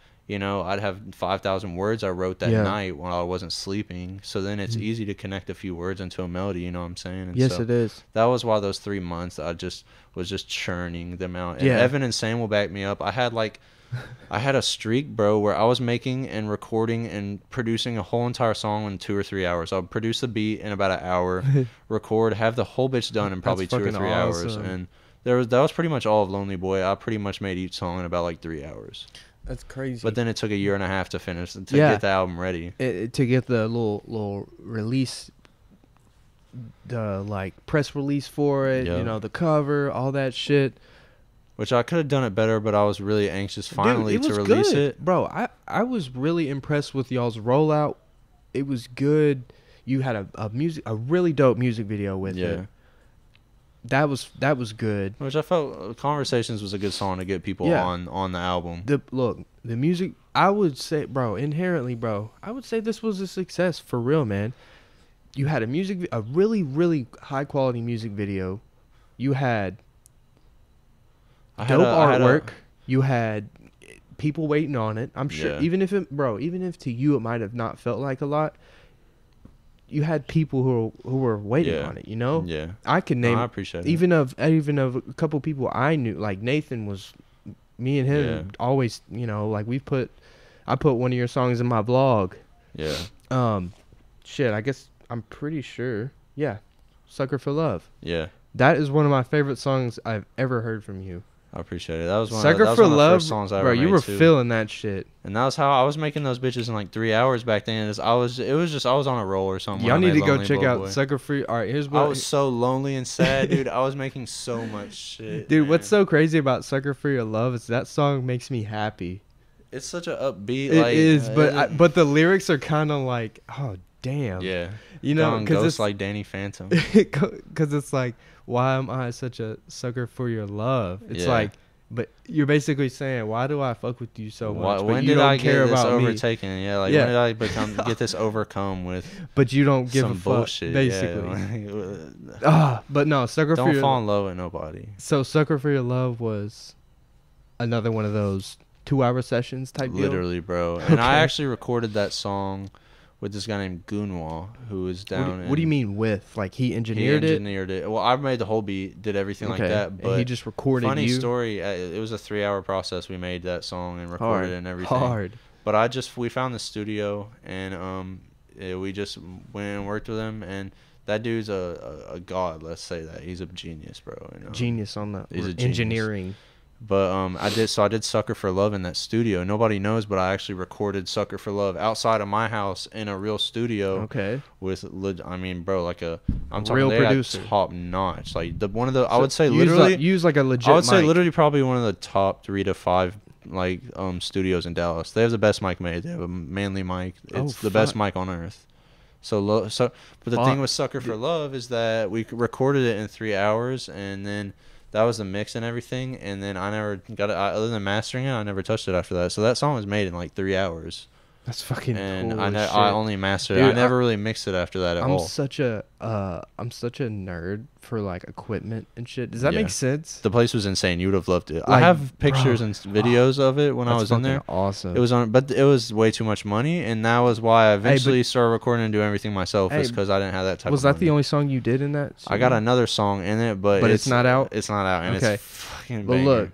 5,000 words I wrote that Yeah. night while I wasn't sleeping. So then it's easy to connect a few words into a melody, you know what I'm saying? And Yes, so it is. that was why those 3 months I was just churning them out. And Yeah. Evan and Sam will back me up. I had a streak, bro, where I was making and recording and producing a whole entire song in 2 or 3 hours. I'll produce the beat in about an hour, record, have the whole bitch done in probably That's 2 or 3 fucking hours. awesome. And that was pretty much all of Lonely Boy. I pretty much made each song in about like 3 hours. That's crazy. But then it took a year and a half to finish to Yeah. get the album ready. To get the little release, the like press release for it, Yeah. you know, the cover, all that shit. Which I could have done it better, but I was really anxious finally Dude, it to was release good. it. Bro, I was really impressed with y'all's rollout. It was good. You had a really dope music video with Yeah. it. That was good. Which I felt Conversations was a good song to get people Yeah. on the album. The music, I would say, bro, inherently, bro, I would say this was a success for real, man. You had a really, really high quality music video. You had dope artwork. You had people waiting on it. I'm sure, Yeah. even if to you it might have not felt like a lot, you had people who were waiting Yeah. on it. You know, Yeah. I can No, name I appreciate it. even of a couple people I knew, like Nathan was, me and him Yeah. always, you know, like I put one of your songs in my vlog. Yeah. Shit, I guess I'm pretty sure. Yeah, Sucker for Love. Yeah. That is one of my favorite songs I've ever heard from you. I appreciate it. That was one Sucker of, that was for one of the Love, first songs I bro. ever You made were too. feeling that shit. And that was how I was making those bitches in like 3 hours back then. I was on a roll or something. Y'all when I need to made go Lonely check Boy out Boy. Sucker Free. All right, here's I what. was so lonely and sad, dude. I was making so much shit. Dude, man. what's so crazy about Sucker for Your Love is that song makes me happy. It's such an upbeat. It like, is, but the lyrics are kind of like, oh damn. yeah, You know, Gone because Ghost it's like Danny Phantom. because it's like, why am I such a sucker for your love? It's Yeah. like, but you're basically saying, why do I fuck with you so much? But When you did don't I care get this about me. overtaken? Yeah, like Yeah. when did I get this overcome with But you don't give some a fuck, bullshit? basically. Yeah. But no, sucker for Don't your fall in love with nobody. So Sucker for Your Love was another one of those 2-hour sessions type deal. Literally, bro. And I Okay. actually recorded that song with this guy named Gunwa, who is down. What do you mean with? Like he engineered it? He engineered it. Well, I made the whole beat, did everything like that. And But he just recorded funny you. story, it was a 3-hour process. We made that song and recorded it and everything. Hard. But we found the studio, and we just went and worked with him, and that dude's a god. Let's say that he's a genius, bro. You know? Genius on the He's a genius. engineering. But I did Sucker for Love in that studio. Nobody knows, but I actually recorded Sucker for Love outside of my house in a real studio. Okay. I mean, bro, I'm talking Real they got producer. top notch. Like I So would say use literally use like a legit. I would say mic. literally probably one of the top 3 to 5 studios in Dallas. They have the best mic made. They have a Manly mic. Oh, It's the best fuck. mic on earth. But the Fuck. thing with Sucker for Love is that we recorded it in 3 hours, and then that was the mix and everything. And then I never got it other than mastering it. I never touched it after that. So that song was made in like 3 hours, That's fucking and cool. I as shit. only mastered it. Dude, I never really mixed it after that at I'm all. such a nerd for like equipment and shit. Does that Yeah. make sense? The place was insane. You would have loved it. I Like, have pictures bro, and videos of it when I That's was in there. fucking Awesome. It was but it was way too much money, and that was why I eventually started recording and doing everything myself. Hey, Is because I didn't have that type. Was of that the money. only song you did in that? I got song? another song in it, but it's not out? It's not out, and Okay. it's fucking. But Banger. look,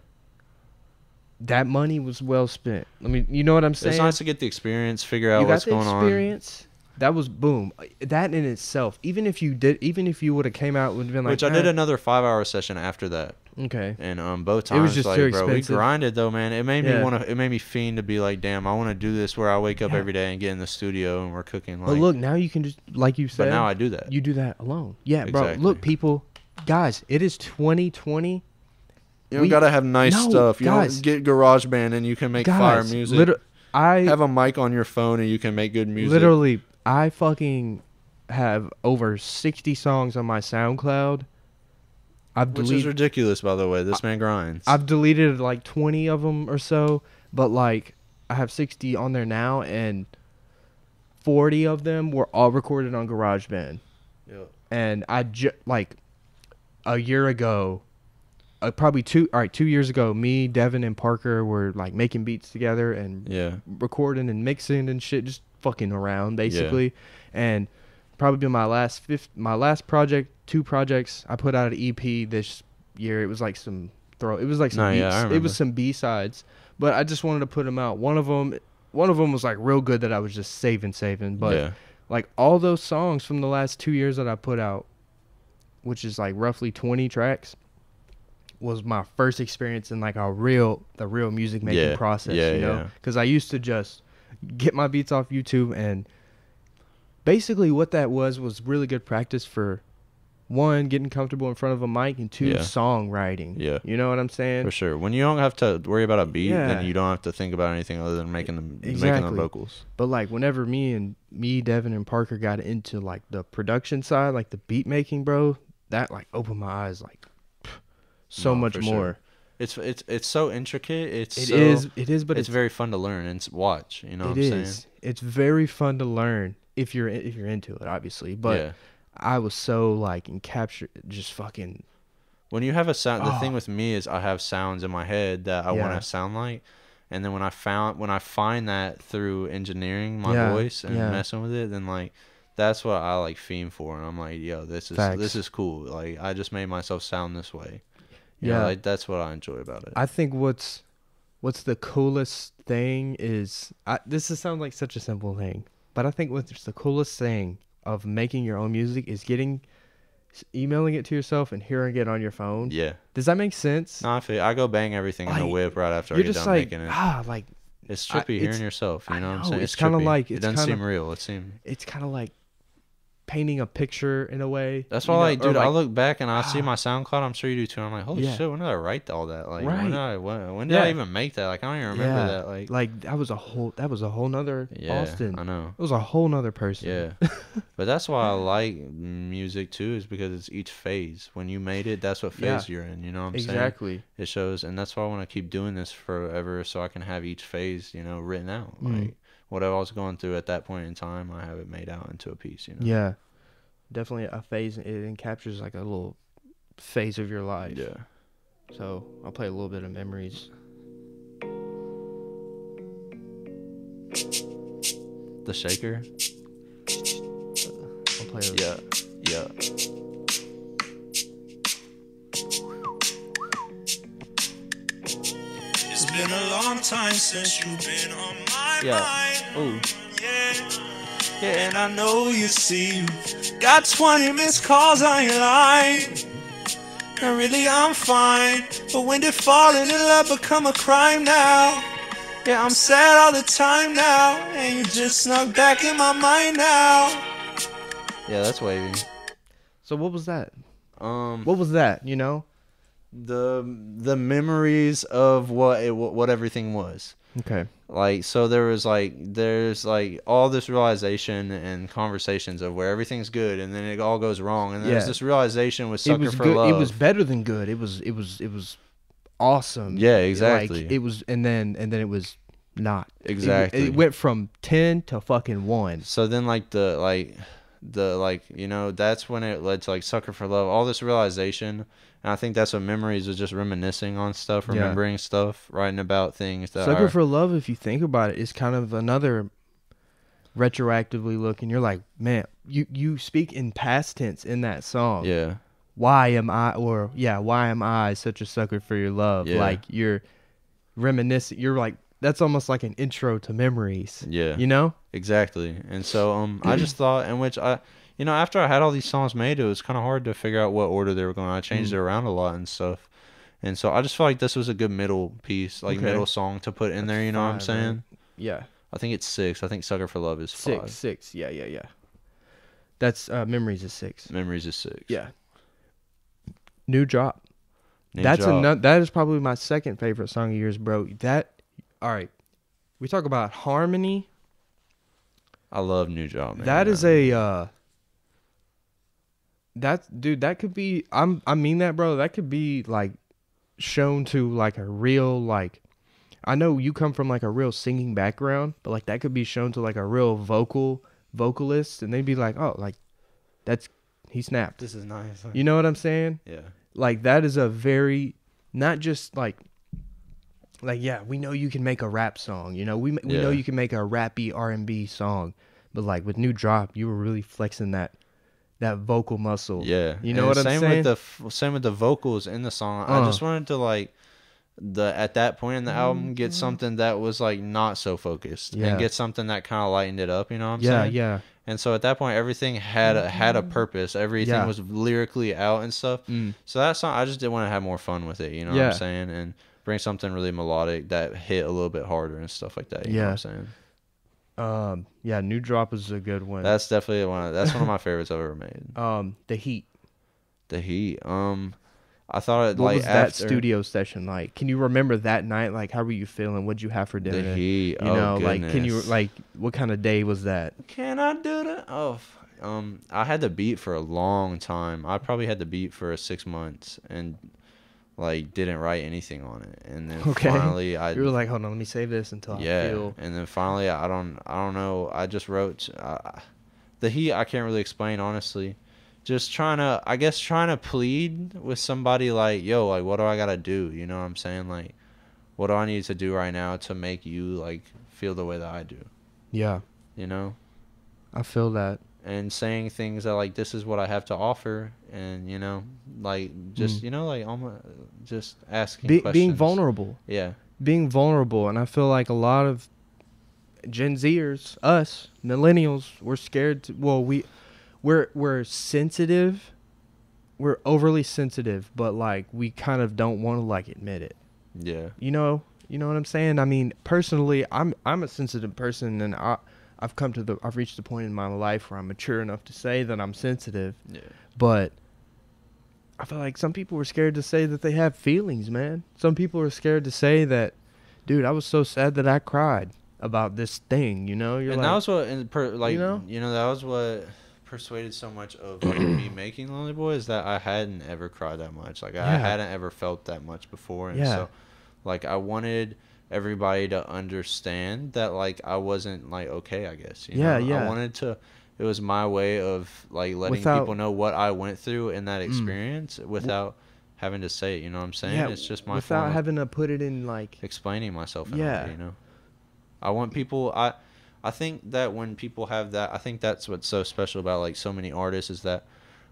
that money was well spent. You know what I'm saying? It's nice to get the experience, figure out you got what's the going on. experience. that was boom. That in itself, even if you would have came out, would have been like, Which I did another 5-hour session after that. Okay. And both times, It was just like, too bro, we expensive. grinded though, man. It made me Yeah. it made me fiend to be like, damn, I want to do this where I wake up Yeah. every day and get in the studio and we're cooking. Like, But look, now you can just, like you said, but now I do that. you do that alone. Yeah, bro. Exactly. Look, people, guys, it is 2020. You don't gotta have nice No, stuff. You guys. don't get GarageBand and you can make fire Guys, music. I Have a mic on your phone and you can make good music. literally, I fucking have over 60 songs on my SoundCloud. Which is ridiculous, by the way. This man grinds. I've deleted like 20 of them or so, but like I have 60 on there now, and 40 of them were all recorded on GarageBand. Yep. And like a year ago, probably 2 years ago, me, Devin, and Parker were like making beats together and Yeah. recording and mixing and shit, just fucking around basically. And probably my last project, 2 projects, I put out an EP this year. It was like some beats. I It remember. was some B-sides, but I just wanted to put them out. One of them was like real good that I was just saving, but yeah. like all those songs from the last 2 years that I put out, which is like roughly 20 tracks, was my first experience in like the real music making Yeah. process, Yeah, you know? yeah. Because I used to just get my beats off YouTube, and basically what that was really good practice for, 1, getting comfortable in front of a mic, and 2, Yeah. songwriting. Yeah. You know what I'm saying? For sure. When you don't have to worry about a beat, Yeah. then you don't have to think about anything other than making the Exactly. vocals. But like whenever me, Devin, and Parker got into like the production side, like the beat making, bro, that like opened my eyes like so No, much for more. sure. It's so intricate. It So, is, but it's very fun to learn and watch. You know what it I'm is. saying? It's very fun to learn if you're into it, obviously. But yeah. I was so like just fucking. When you have a sound, the Oh. thing with me is I have sounds in my head that I want Yeah. to sound like, and then when I find that through engineering my Yeah, voice and yeah. messing with it, then like that's what I like fiend for, and I'm like, yo, this Facts. is cool. Like I just made myself sound this way. You Yeah. know, like that's what I enjoy about it. I think what's the coolest thing is, sounds like such a simple thing, but I think what's the coolest thing of making your own music is emailing it to yourself and hearing it on your phone. Yeah. Does that make sense? No, I go bang everything in the Like, whip right after I You're get just done like, making it. like It's I- trippy it's- hearing yourself. You I know what I'm know, saying? it's kinda trippy. like- it it's doesn't kinda- seem real. It seems. it's kind of like painting a picture in a way. That's you why, know, like, or dude, I like- look back and I see my SoundCloud. I'm sure you do too. I'm like, holy Yeah. shit, when did I write all that? Like, Right. when did I Yeah. even make that? Like, I don't even remember that. Like, that was a whole nother yeah, Austin. I know. It was a whole nother person. Yeah, but that's why I like music too, is because it's each phase. When you made it, that's what phase Yeah. you're in. You know what I'm saying? Exactly. It shows, and that's why I want to keep doing this forever, so I can have each phase, you know, written out. Mm. Like whatever I was going through at that point in time, I have it made out into a piece. You know? Yeah. Definitely a phase. It encaptures like a little phase of your life. Yeah. So I'll play a little bit of memories. The shaker. I'll play. Yeah. Yeah. It's been a long time since you've been on my Yeah. mind. Ooh. Yeah, and I know you see you got 20 missed calls on your line. And really I'm fine, but when did falling in love become a crime now? Yeah, I'm sad all the time now, and you just snuck back in my mind now. Yeah, that's wavy. So what was that? Um, What was that? You know? the memories of what everything was. Okay. Like, so there's like all this realization and conversations of where everything's good and then it all goes wrong, and there's Yeah. this realization with It Sucker was for good. Love. It was better than good. It was awesome. Yeah, exactly. Like, it was, and then it was not. Exactly. It went from 10 to fucking 1. So then you know, that's when it led to like Sucker for Love, all this realization. And I think that's what memories is, just reminiscing on stuff, Yeah. remembering stuff, writing about things that Sucker are, for Love, if you think about it, is kind of another retroactively looking. You're like, man, you speak in past tense in that song. yeah. Why am I such a sucker for your love? Yeah. Like, you're reminiscing. You're like that's almost like an intro to memories. Yeah. You know? Exactly. And so I just thought, in which after I had all these songs made, it was kind of hard to figure out what order they were going. I changed it around a lot and stuff. And so I just felt like this was a good middle piece, like middle song to put in there, you know what I'm saying? Right? Yeah. I think it's 6. I think Sucker for Love is 5. Six. Yeah. That's Memories is 6. Memories is 6. Yeah. New Drop. New That's Drop. that is probably my second favorite song of yours, bro. All right. We talk about harmony. I love New Drop, man. That is that could be I mean that, bro. That could be like shown to like a real, like, I know you come from like a real singing background, but like that could be shown to like a real vocalist, and they'd be like, oh, like he snapped. This is nice. You know what I'm saying? Yeah. Like that is a very, not just like yeah, we know you can make a rap song, you know, we know you can make a rappy R&B song, but like with New Drop, you were really flexing that vocal muscle. Yeah. You know what I'm saying? Same with the vocals in the song. I just wanted to like at that point in the album get something that was like not so focused and get something that kind of lightened it up, you know what I'm saying? Yeah. And so at that point everything had a purpose. Everything was lyrically out and stuff. So that song, I just did want to have more fun with it, you know what I'm saying? And bring something really melodic that hit a little bit harder and stuff like that, you know what I'm saying? New Drop is a good one. That's definitely one of my favorites I've ever made. The Heat. I thought it What like was that after studio session like? Can you remember that night? Like, how were you feeling? What'd you have for dinner? The Heat. You know, like, goodness. can you like, what kind of day was that? Can I do that? I had the beat for a long time. I probably had the beat for 6 months and like didn't write anything on it. And then finally I you were like, hold on, let me save this until I feel. And then finally I don't know. I just wrote the Heat. I can't really explain honestly. Just trying to plead with somebody like, yo, like what do I gotta do? You know what I'm saying? Like, what do I need to do right now to make you like feel the way that I do? Yeah. You know? I feel that. And saying things that like, this is what I have to offer, and you know, like just you know, like almost just asking questions. Being vulnerable. Yeah. Being vulnerable, and I feel like a lot of Gen Zers, us millennials, we're scared to. Well, we're sensitive. We're overly sensitive, but like we kind of don't want to like admit it. Yeah. You know what I'm saying? I mean, personally, I'm a sensitive person, and I've reached a point in my life where I'm mature enough to say that I'm sensitive. Yeah. But I feel like some people were scared to say that they have feelings, man. Some people were scared to say that, dude, I was so sad that I cried about this thing, you know? And like, that was what that was what persuaded so much of like, me making Lonely Boy is that I hadn't ever cried that much. Like I hadn't ever felt that much before, and so like I wanted everybody to understand that like I wasn't like okay, I guess. You know? I wanted to. It was my way of like letting people know what I went through in that experience without having to say it. You know what I'm saying? Yeah, it's just my without form having to put it in like explaining myself. In a way, you know. I want people. I think that when people have that, I think that's what's so special about like so many artists is that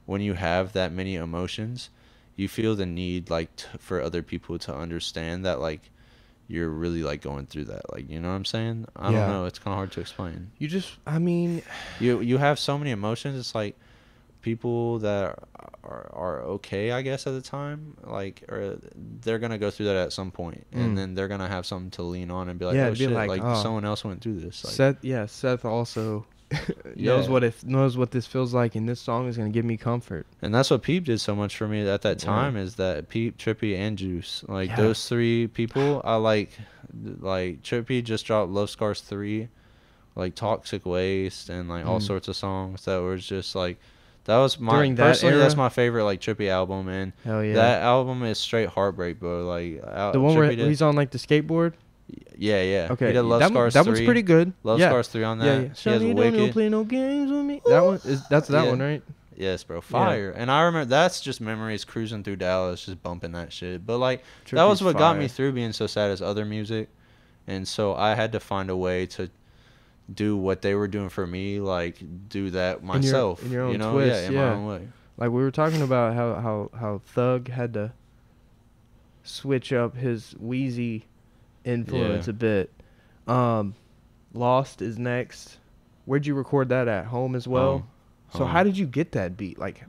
when you have that many emotions, you feel the need like for other people to understand that like you're really like going through that, like, you know what I'm saying? I don't know, it's kind of hard to explain. You have so many emotions. It's like people that are okay, I guess, at the time, like, or they're gonna go through that at some point, and then they're gonna have something to lean on and be like, oh shit, like someone else went through this. Like, Seth also knows what this feels like, and this song is gonna give me comfort. And that's what Peep did so much for me at that time, is that Peep, Trippie, and Juice, like those three people, I like Trippie just dropped Love Scars 3, like Toxic Waste, and like all sorts of songs that were just like, that was my personally that's my favorite like Trippie album, and that album is straight heartbreak, bro. Like the one where he's on like the skateboard. Yeah. Okay. He did Love Scars 3. That one's pretty good. Love Scars 3 on that. Yeah. He has Wicked. Don't play no games with me. That one that's that one, right? Yes, bro. Fire. And I remember that's just memories cruising through Dallas, just bumping that shit. But like Trippie's that was what got me fire. through being so sad as other music, and so I had to find a way to do what they were doing for me, like do that myself. In your own you know, twist, in my own way. Like we were talking about how Thug had to switch up his Wheezy influence Yeah. a bit. Lost is next. Where'd you record that at? Home as well? So Home. how did you get that beat? Like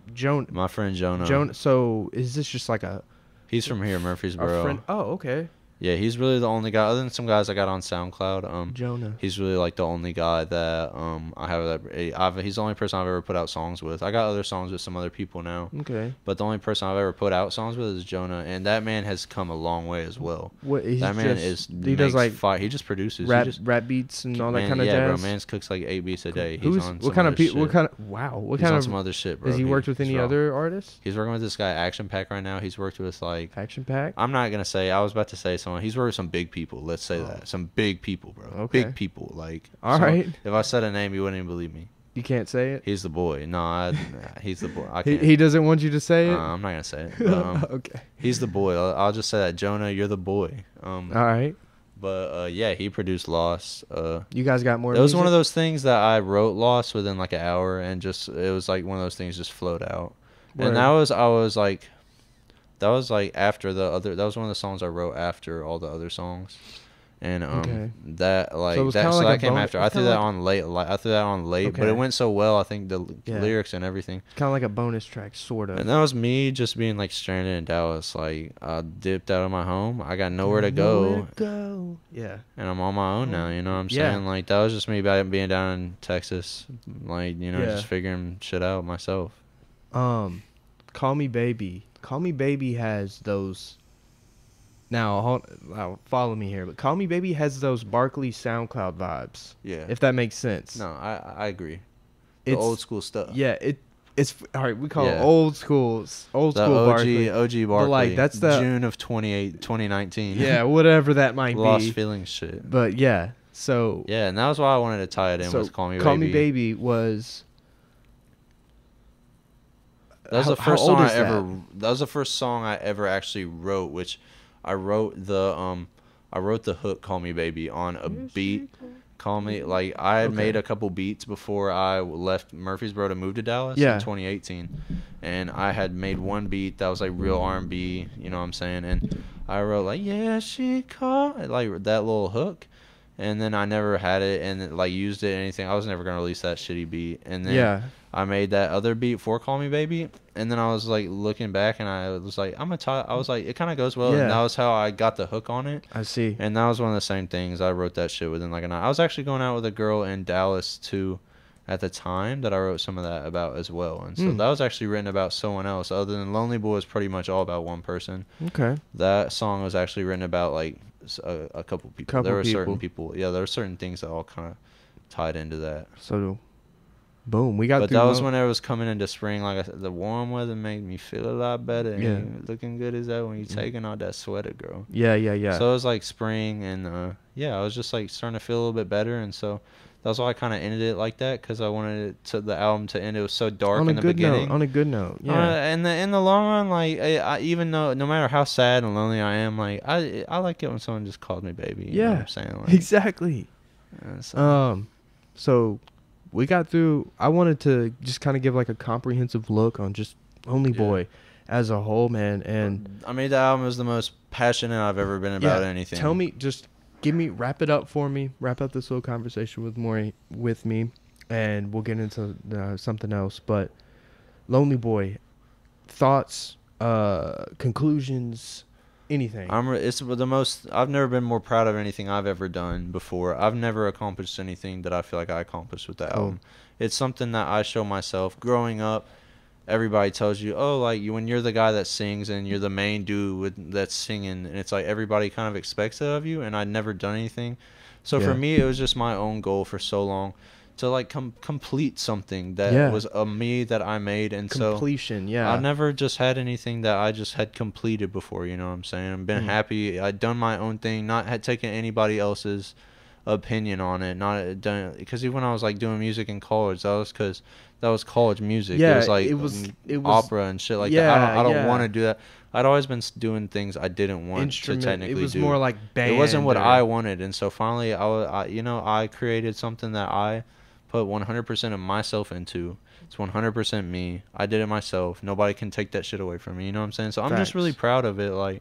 My friend Jonah. So is this just like a He's from here, Murfreesboro. friend? Oh, okay. Yeah, he's really the only guy, other than some guys I got on SoundCloud. Jonah. He's really like the only guy that I have that he's the only person I've ever put out songs with. I got other songs with some other people now, Okay. but the only person I've ever put out songs with is Jonah, and that man has come a long way as well. What he's That man just, is he does like he just produces rap he just, rap beats and all that man, kind of yeah, jazz. bro, man's cooks like 8 beats a day. He's Who's on what some kind of other people? What shit. kind of wow? What He's kind on of some other shit, bro. has he worked with he's any raw. other artists? He's working with this guy Action Pack right now. He's worked with like Action Pack. I'm not gonna say. I was about to say someone. He's worked with some big people. Let's say that some big people, bro. Okay. Big people. Like All right. If I said a name, you wouldn't even believe me. You can't say it. He's the boy. No, he's the boy. I He, can't. he doesn't want you to say it. I'm not gonna say it. But, Okay. he's the boy. I'll just say that. Jonah, you're the boy. All right. But yeah, he produced Lost. You guys got more. It was one of music? those things that I wrote Lost within like an hour, and just it was like one of those things just flowed out. Word. And I was like, that was like after the other. That was one of the songs I wrote after all the other songs. And Okay. that like So it was that kinda so like that a came bonus- after. it's I threw kinda that like- on late. Like, I threw that on late, but Okay. it went so well. I think the Yeah. lyrics and everything. Kind of like a bonus track, sort of. And that was me just being like stranded in Dallas. Like I dipped out of my home. I got nowhere to go, Yeah. and I'm on my own now. You know what I'm Yeah. saying? Like that was just me being down in Texas. Like Yeah. just figuring shit out myself. Call Me Baby. Call Me Baby has those. Now, follow me here, but Call Me Baby has those Barkley SoundCloud vibes. Yeah. If that makes sense. No, I agree. The It's- old school stuff. Yeah, it's all right. We call it Yeah. old school The Barkley. OG But, Barkley. like, that's the- June of 2019. Yeah, whatever that might Lost be. feelings shit. But yeah, so Yeah, and that was why I wanted to tie it in so with Call Me Baby. Call Me Baby was. That was the How first old song I is ever. That was the first song I ever actually wrote, which I wrote the hook "Call Me Baby" on a beat. Call Me like I had Okay. made a couple beats before I left Murfreesboro to move to Dallas Yeah. in 2018, and I had made one beat that was like real R&B. You know what I'm saying? And I wrote like "Yeah, she called," like that little hook. And then I never had it and like used it or anything. I was never gonna release that shitty beat. And then Yeah. I made that other beat for Call Me Baby. And then I was like looking back and I was like, I was like, it kind of goes well. Yeah. And that was how I got the hook on it. I see. And that was one of the same things. I wrote that shit within like a night. I was actually going out with a girl in Dallas too at the time that I wrote some of that about as well. And so that was actually written about someone else other than Lonely Boy is pretty much all about one person. Okay. That song was actually written about like a couple people. There were certain people. people. Yeah, there were certain things that all kind of tied into that. So, boom, we got. But through that was mo- when it was coming into spring. Like I said, the warm weather made me feel a lot better. And Yeah. you looking good as that when you taking out that sweater, girl. Yeah. So it was like spring, and yeah, I was just like starting to feel a little bit better, and so that's why I kind of ended it like that because I wanted the album to end. It was so dark on a in the good beginning. note. On a good note. Yeah. In the long run, like I even though no matter how sad and lonely I am, like I like it when someone just calls me baby. You know Yeah. what I'm saying? Like, Exactly. so, So we got through. I wanted to just kind of give like a comprehensive look on just Only Yeah. Boy as a whole, man. And I mean, the album is the most passionate I've ever been about anything. Tell me, just wrap it up for me. Wrap up this little conversation with me, and we'll get into something else. But Lonely Boy, thoughts, conclusions, anything. It's the most. I've never been more proud of anything I've ever done before. I've never accomplished anything that I feel like I accomplished with the album. It's something that I show myself. Growing up, everybody tells you, oh, like when you're the guy that sings and you're the main dude that's singing, and it's like everybody kind of expects it of you. And I'd never done anything, so Yeah. for me, it was just my own goal for so long to like complete something that was a me that I made, and Completion, so yeah. I never just had anything that I just had completed before. You know what I'm saying? I've been happy. I'd done my own thing, not had taken anybody else's opinion on it. Not done because even when I was like doing music in college, that was college music. Yeah, it was like it was opera and shit like yeah, that. I don't yeah. want to do that. I'd always been doing things I didn't want to Instrument. technically do. It was more like band. It wasn't what or- I wanted, and so finally, I created something that I put 100% of myself into. It's 100% me. I did it myself. Nobody can take that shit away from me. You know what I'm saying? So I'm just really Facts. proud of it. Like,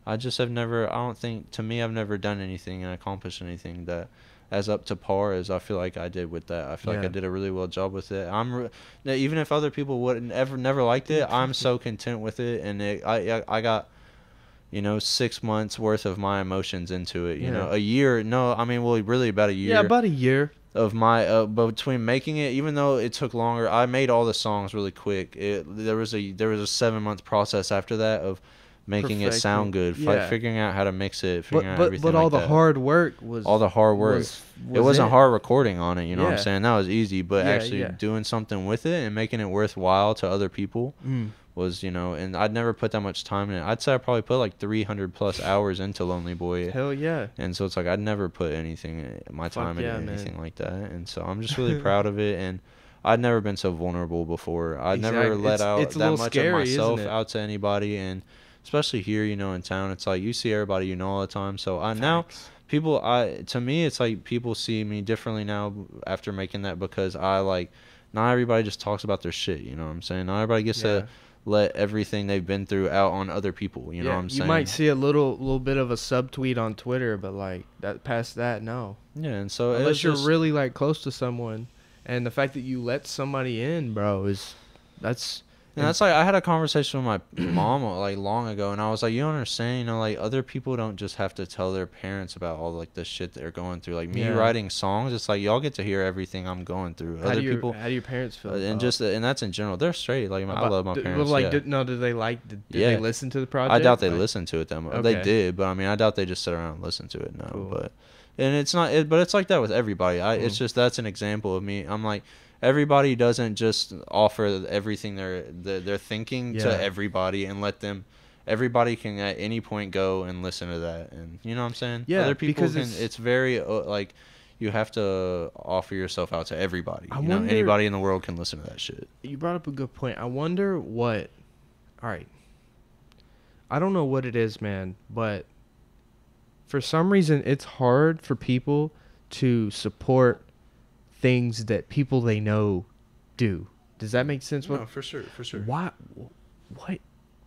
I just have never. I don't think, to me, I've never done anything and accomplished anything that as up to par as I feel like I did with that. I feel like I did a really well job with it. Even if other people wouldn't never liked it, I'm so content with it, and I got, 6 months worth of my emotions into it. You know, a year. No, I mean, well, really about a year. Yeah, about a year of my but between making it, even though it took longer, I made all the songs really quick. There was a 7-month process after that of making it sound good, figuring out how to mix it, figuring out everything. But all the hard work was all the hard work. It wasn't hard recording on it, you know what I'm saying? That was easy, but actually doing something with it and making it worthwhile to other people was, and I'd never put that much time in it. I'd say I probably put like 300 plus hours into Lonely Boy. Hell yeah. And so it's like I'd never put my time into anything like that. And so I'm just really proud of it, and I'd never been so vulnerable before. I'd never let out that much of myself out to anybody, and especially here, in town, it's like you see everybody all the time. So now people, to me, it's like people see me differently now after making that, because not everybody just talks about their shit. You know what I'm saying? Not everybody gets to let everything they've been through out on other people. You know what I'm saying? You might see a little bit of a subtweet on Twitter, but past that, no. Yeah, and so unless you're really close to someone, and the fact that you let somebody in, bro, that's. And that's I had a conversation with my mom long ago, and I was like, you don't understand, other people don't just have to tell their parents about all the shit they're going through. Like me writing songs, it's like y'all get to hear everything I'm going through. How do your parents feel? And that's in general. They're straight. I love my parents. Did they listen to the project? I doubt they listened to it that much. Okay. They did, but I doubt they just sit around and listen to it. No, cool. But it's not. But it's like that with everybody. It's just that's an example of me. I'm like. Everybody doesn't just offer everything they're thinking to everybody and let them. Everybody can at any point go and listen to that, and you know what I'm saying. Yeah, other people can. It's very you have to offer yourself out to everybody. Anybody in the world can listen to that shit. You brought up a good point. I wonder what. All right. I don't know what it is, man, but for some reason it's hard for people to support things that people they know do. Does that make sense? No, for sure. Why? What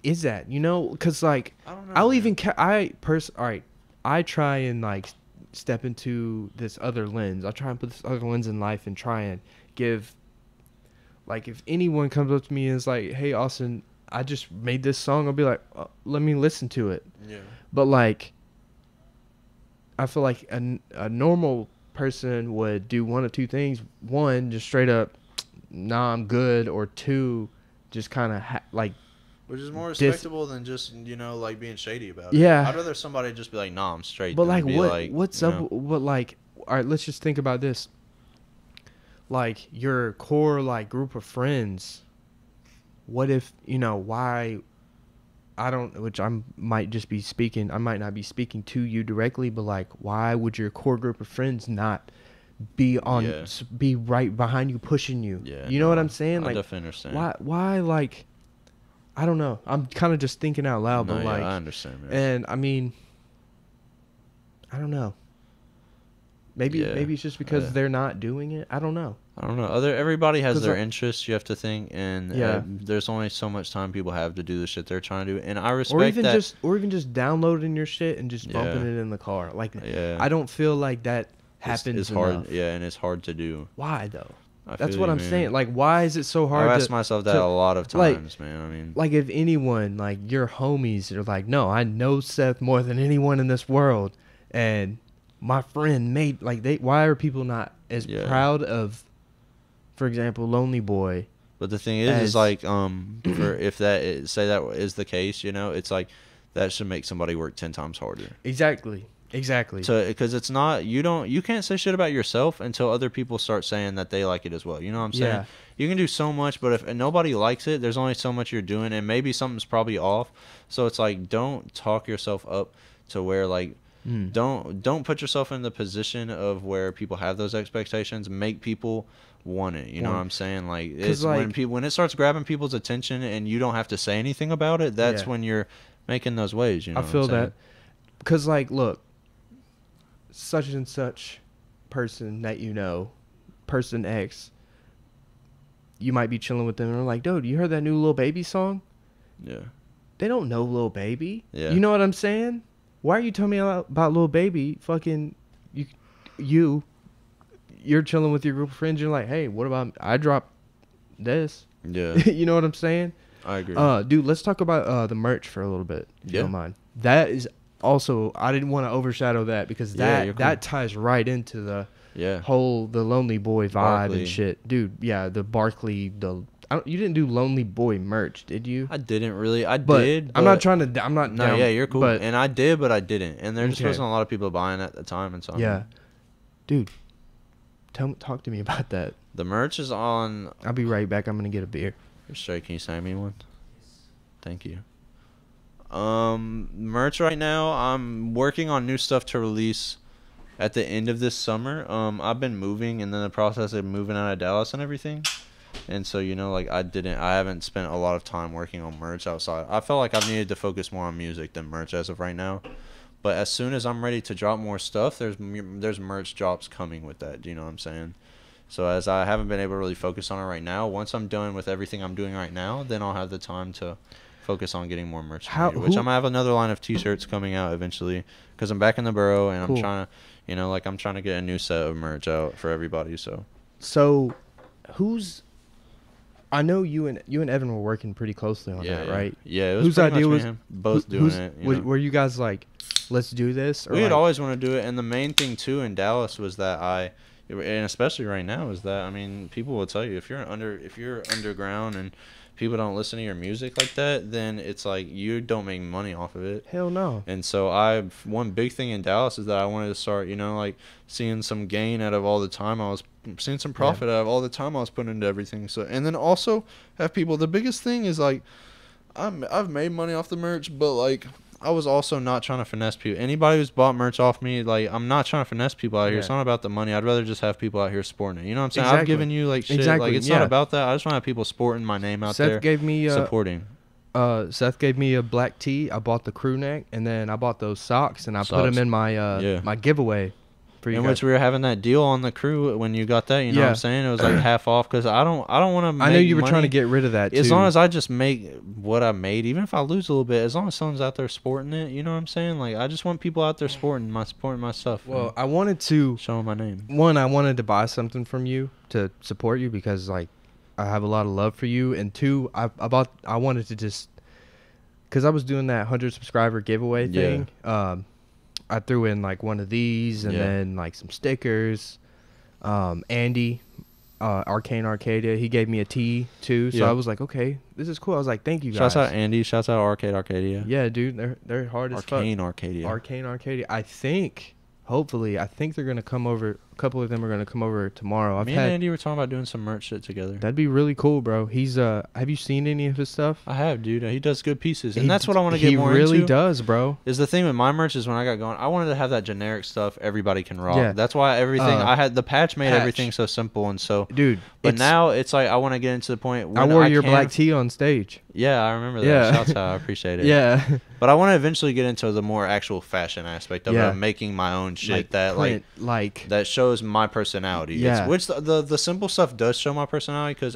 is that? Because I don't know. I'll even all right. I try and step into this other lens. I try and put this other lens in life and try and give. If anyone comes up to me and is like, "Hey, Austin, I just made this song," I'll be like, "Let me listen to it." Yeah. But I feel like a normal person would do one of two things. One, just straight up, nah, I'm good. Or two, just kind of which is more respectable than just being shady about it. Yeah, I'd rather somebody just be like, nah, I'm straight. But what's up? What all right, let's just think about this. Your core group of friends. What if why? I don't, which I might not be speaking to you directly, but why would your core group of friends not be right behind you, pushing you? Yeah, you know what I'm saying? I definitely understand. Why I don't know. I'm kind of just thinking out loud, but I understand, man. And I don't know. Maybe it's just because they're not doing it. I don't know. Everybody has their interests, you have to think, and there's only so much time people have to do the shit they're trying to do, and I respect that. Or even just downloading your shit and just bumping it in the car. I don't feel like that happens. It's hard, and it's hard to do. Why though? That's what I'm saying. Why is it so hard? I've asked myself that a lot of times, man. If anyone, your homies are no, I know Seth more than anyone in this world, and my friend made why are people not as proud of, for example, Lonely Boy? But the thing is for if that is the case, it's that should make somebody work 10 times harder. Exactly. So because it's not, you can't say shit about yourself until other people start saying that they like it as well. You know what I'm saying? Yeah. You can do so much, but if nobody likes it, there's only so much you're doing, and maybe something's probably off. So it's don't talk yourself up to where don't put yourself in the position of where people have those expectations. Make people want it. You know what I'm saying? It's when it starts grabbing people's attention and you don't have to say anything about it, that's when you're making those waves. You know I feel that. Because look, such and such person that person X, you might be chilling with them and they're like, dude, you heard that new Lil Baby song? Yeah. they don't know Lil Baby. Yeah. You know what I'm saying? Why are you telling me about Lil Baby? Fucking you're chilling with your group of friends. You're like, hey, what about I dropped this? Yeah. You know what I'm saying? I agree. Dude, let's talk about the merch for a little bit. If you don't mind. That is also, I didn't want to overshadow that because that ties right into the the Lonely Boy vibe Barkley. and shit, dude. Yeah, the Barkley. You didn't do Lonely Boy merch, did you? I didn't really. I But did. I'm not trying to. I'm not. No, down, yeah, you're cool. But And I did, but I didn't. And there just Okay. wasn't a lot of people buying at the time and so on. yeah, dude, talk to me about that. The merch is on. I'll be right back. I'm gonna get a beer. Straight, can you send me one? Thank you. Merch right now. I'm working on new stuff to release at the end of this summer. I've been moving and then the process of moving out of Dallas and everything. And so, you know, like I haven't spent a lot of time working on merch outside. I felt like I've needed to focus more on music than merch as of right now. But as soon as I'm ready to drop more stuff, there's merch drops coming with that. Do you know what I'm saying? So as I haven't been able to really focus on it right now, once I'm done with everything I'm doing right now, then I'll have the time to focus on getting more merch. I'm gonna have another line of T-shirts coming out eventually because I'm back in the borough and I'm trying to, you know, like I'm trying to get a new set of merch out for everybody. So who's? I know you and Evan were working pretty closely on that, right? Yeah, it was whose idea was both doing it. Were you guys like, let's do this? Or we had always wanted to do it, and the main thing too in Dallas was that and especially right now is that, I mean, people will tell you if you're underground and people don't listen to your music like that, then it's like you don't make money off of it. Hell no. And so one big thing in Dallas is that I wanted to start, you know, like seeing some gain out of all the time I was seeing some profit out of all the time I was putting into everything. So, and then also have people, the biggest thing is like I've made money off the merch, but like I was also not trying to finesse people. Anybody who's bought merch off me, like, I'm not trying to finesse people out here. It's not about the money. I'd rather just have people out here sporting it. You know what I'm saying? Exactly. I've given you, like, shit. Exactly. Like, it's not about that. I just want to have people sporting my name out there. Seth gave me supporting. Seth gave me a black tee. I bought the crew neck, and then I bought those socks, and I put them in my my giveaway. For you in guys. which we were having that deal on the crew when you got that, you know what I'm saying? It was like half off because I don't want to make I know you were money. trying to get rid of that, too. As long as I just make what I made, even if I lose a little bit, as long as someone's out there sporting it, you know what I'm saying? Like, I just want people out there supporting my stuff. Well, I wanted to show them my name. One, I wanted to buy something from you to support you because, like, I have a lot of love for you. And two, I wanted to just, because I was doing that 100 subscriber giveaway thing. I threw in like one of these and then like some stickers. Andy, Arcane Arcadia, he gave me a tee too. So I was like, okay, this is cool. I was like, thank you guys. Shouts out Andy. Shouts out Arcade Arcadia. Yeah, dude, they're hard as fuck. Arcane Arcadia. Arcane Arcadia. I think they're gonna come over. A couple of them are gonna come over tomorrow. Me and Andy were talking about doing some merch shit together. That'd be really cool, bro. He's have you seen any of his stuff? I have, dude. He does good pieces, and that's what I want to get more into. He really does, bro. Is the thing with my merch is when I got going, I wanted to have that generic stuff everybody can rock. Yeah. That's why everything I had the patch made everything so simple and so. Dude, but now it's like I want to get into the point. When I wore your black tee on stage. Yeah, I remember that. Yeah. Shouts out, I appreciate it. Yeah. But I want to eventually get into the more actual fashion aspect of it, making my own shit that shows my personality. Yeah. Which the simple stuff does show my personality because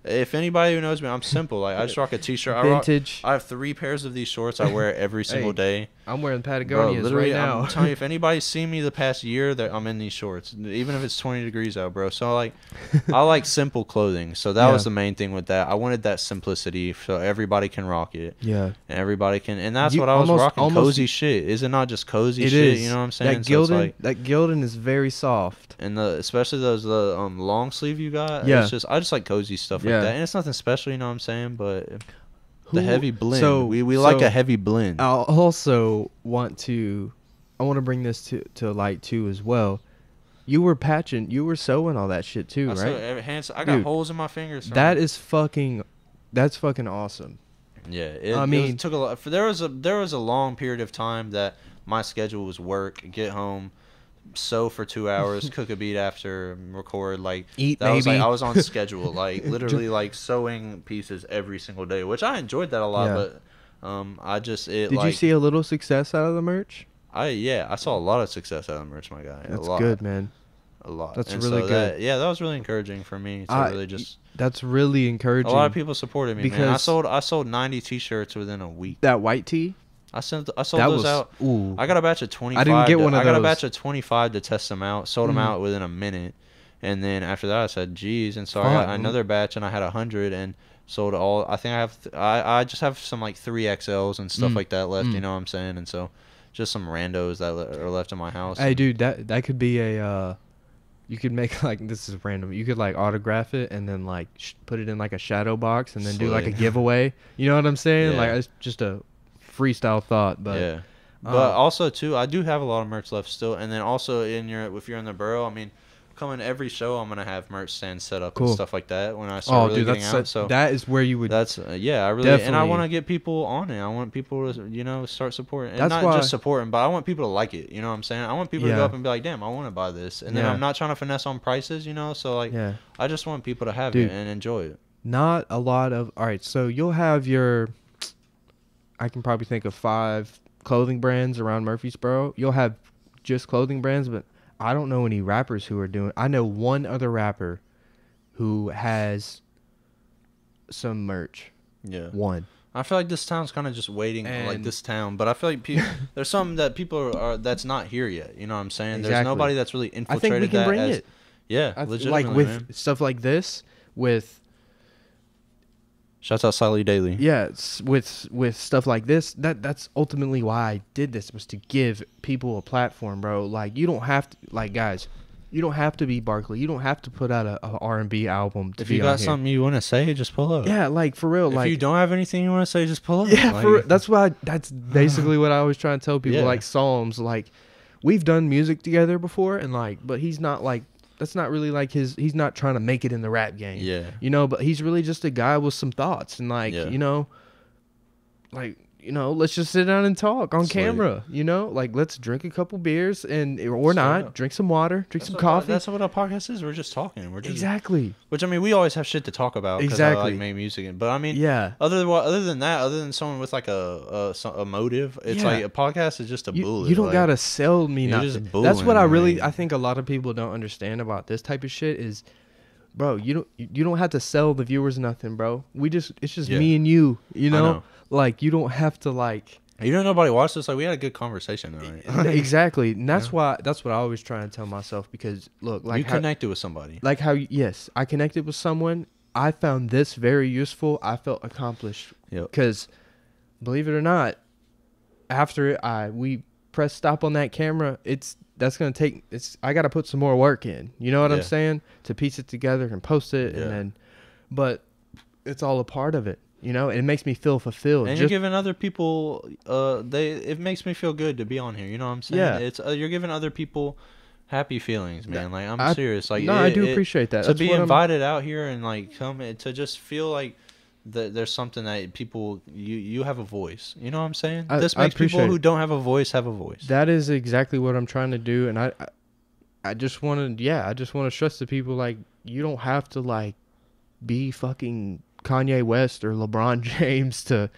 if anybody who knows me, I'm simple. Like I just rock a t-shirt. Vintage. I have 3 pairs of these shorts I wear every single day. I'm wearing Patagonias right now. I'm telling you, if anybody's seen me the past year, that I'm in these shorts, even if it's 20 degrees out, bro. So like, I like simple clothing. So that was the main thing with that. I wanted that simplicity so everybody can rock it. Yeah. And everybody can, and that's what I was rocking. Cozy shit. Is it not just cozy shit? Is. You know what I'm saying? That Gildan is very soft. And especially those long sleeve you got. Yeah. It's just I just like cozy stuff like that, and it's nothing special. You know what I'm saying? But the heavy blend. So we like a heavy blend. I also want to bring this to light too as well. You were sewing all that shit too, right? I got holes in my fingers. That's fucking awesome. Yeah, it took a lot. There was a long period of time that my schedule was work, get home, sew for 2 hours, cook a beat after, record, like eat. That baby. was like I was on schedule, like literally like sewing pieces every single day, which I enjoyed that a lot. But Did you see a little success out of the merch? I saw a lot of success out of the merch, my guy. That's good, man. a lot. That's And really so good. that was really encouraging for me to really just. That's really encouraging. A lot of people supported me, man. I because- sold 90 T-shirts within a week. That white tee. I sold That those was out. ooh. I got a batch of 25. I didn't get one of I got a those. batch of 25 to test them out. Sold them Mhm. out within a minute, and then after that I said, "Geez!" And so I Fuck. got another batch, and I had 100 and sold all. I think I have. I just have some like 3XLs and stuff like that left. You know what I'm saying? And so, just some randos that are left in my house. Hey, dude, that could be a. You could make like this is random. You could like autograph it and then like put it in like a shadow box and then do like a Slay. giveaway. You know what I'm saying? Yeah. Like it's just a freestyle thought, but yeah. But also too, I do have a lot of merch left still, and then also if you're in the borough, I mean, coming every show, I'm gonna have merch stands set up Cool. and stuff like that when I start really getting out. So that is where you would. that's I really and I Definitely. want to get people on it. I want people to start supporting, and That's not why- just supporting, but I want people to like it. You know what I'm saying? I want people to Yeah. go up and be like, "Damn, I want to buy this," and then Yeah. I'm not trying to finesse on prices. So like, Yeah. I just want people to have Dude. it and enjoy it. Not a lot of. All right, so you'll have your. I can probably think of 5 clothing brands around Murfreesboro. You'll have just clothing brands, but I don't know any rappers who are doing. I know one other rapper who has some merch. Yeah. One. I feel like this town's kind of just waiting, like And- this town. But I feel like there's something that people are that's not here yet. You know what I'm saying? There's Exactly. nobody that's really I infiltrated think we can that bring as, it. Yeah, Like legitimately, with man. stuff like this, with Shouts out Sally Daily. yeah, with stuff like this. That's ultimately why I did this, was to give people a platform, bro. Like you don't have to, like guys, you don't have to be Barkley. You don't have to put out a R&B album to If be you on got here. something you want to say, just pull up. Yeah, like for real. If like you don't have anything you want to say, just pull up. yeah, Like, that's why. That's basically what I always try and tell people. Yeah. Like Psalms, like we've done music together before, and like, but he's not like. That's not really like he's not trying to make it in the rap game. Yeah. But he's really just a guy with some thoughts and like, Yeah. let's just sit down and talk on Slay. camera, like let's drink a couple beers or not, up. drink some water, drink That's some what- coffee. That's what a podcast is. We're just talking. We're just Exactly. Which I mean, we always have shit to talk about. 'Cause I Exactly. like make music, but I mean, Yeah. Other than that, other than someone with like a motive, it's Yeah. like a podcast is just a bullet. You don't like, gotta sell me you're just nothing. That's what I bullying, really like- I think a lot of people don't understand about this type of shit is, bro, you don't have to sell the viewers nothing, bro. It's just Yeah. me and you, know. Like you don't have to like You know, nobody watched this. Like we had a good conversation tonight. exactly. And that's what I always try and tell myself, because look, like you how, connected with somebody. like how yes, I connected with someone. I found this very useful. I felt accomplished Yep. because, believe it or not, after we press stop on that camera, I got to put some more work in. You know what I'm Yeah. saying? To piece it together and post it, Yeah. and then, but it's all a part of it. It makes me feel fulfilled. And you're giving other people, it makes me feel good to be on here. You know what I'm saying? Yeah. It's you're giving other people happy feelings, man. Like I'm I- serious. Like no, I do appreciate that. To That's be what I'm- invited out here and like come to just feel like there's something that people you have a voice. You know what I'm saying? I- This I makes people appreciate who it. don't have a voice have a voice. That is exactly what I'm trying to do, and I just want to stress to people, like, you don't have to like be fucking Kanye West or LeBron James to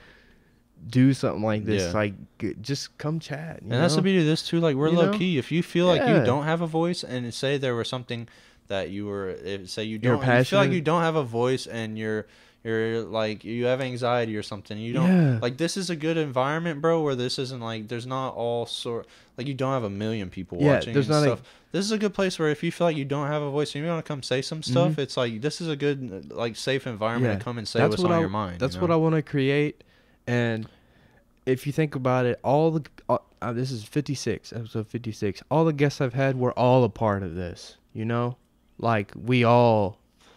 do something like this. Yeah. Like, just come chat. And that's the beauty of this too. Like we're You low know? key. If you feel like Yeah. you don't have a voice, and say there was something that you were, say you You're don't, you feel like passionate. you don't have a voice, and you're like you have anxiety or something. You don't Yeah. like this is a good environment, bro. Where this isn't like there's not all sort like you don't have a million people Yeah, watching. there's and not a- stuff. This is a good place where if you feel like you don't have a voice and you want to come say some stuff, Mhm. it's like this is a good like safe environment Yeah. to come and say what's on your mind. That's you what know? I want to create. And if you think about it, this is episode 56. All the guests I've had were all a part of this.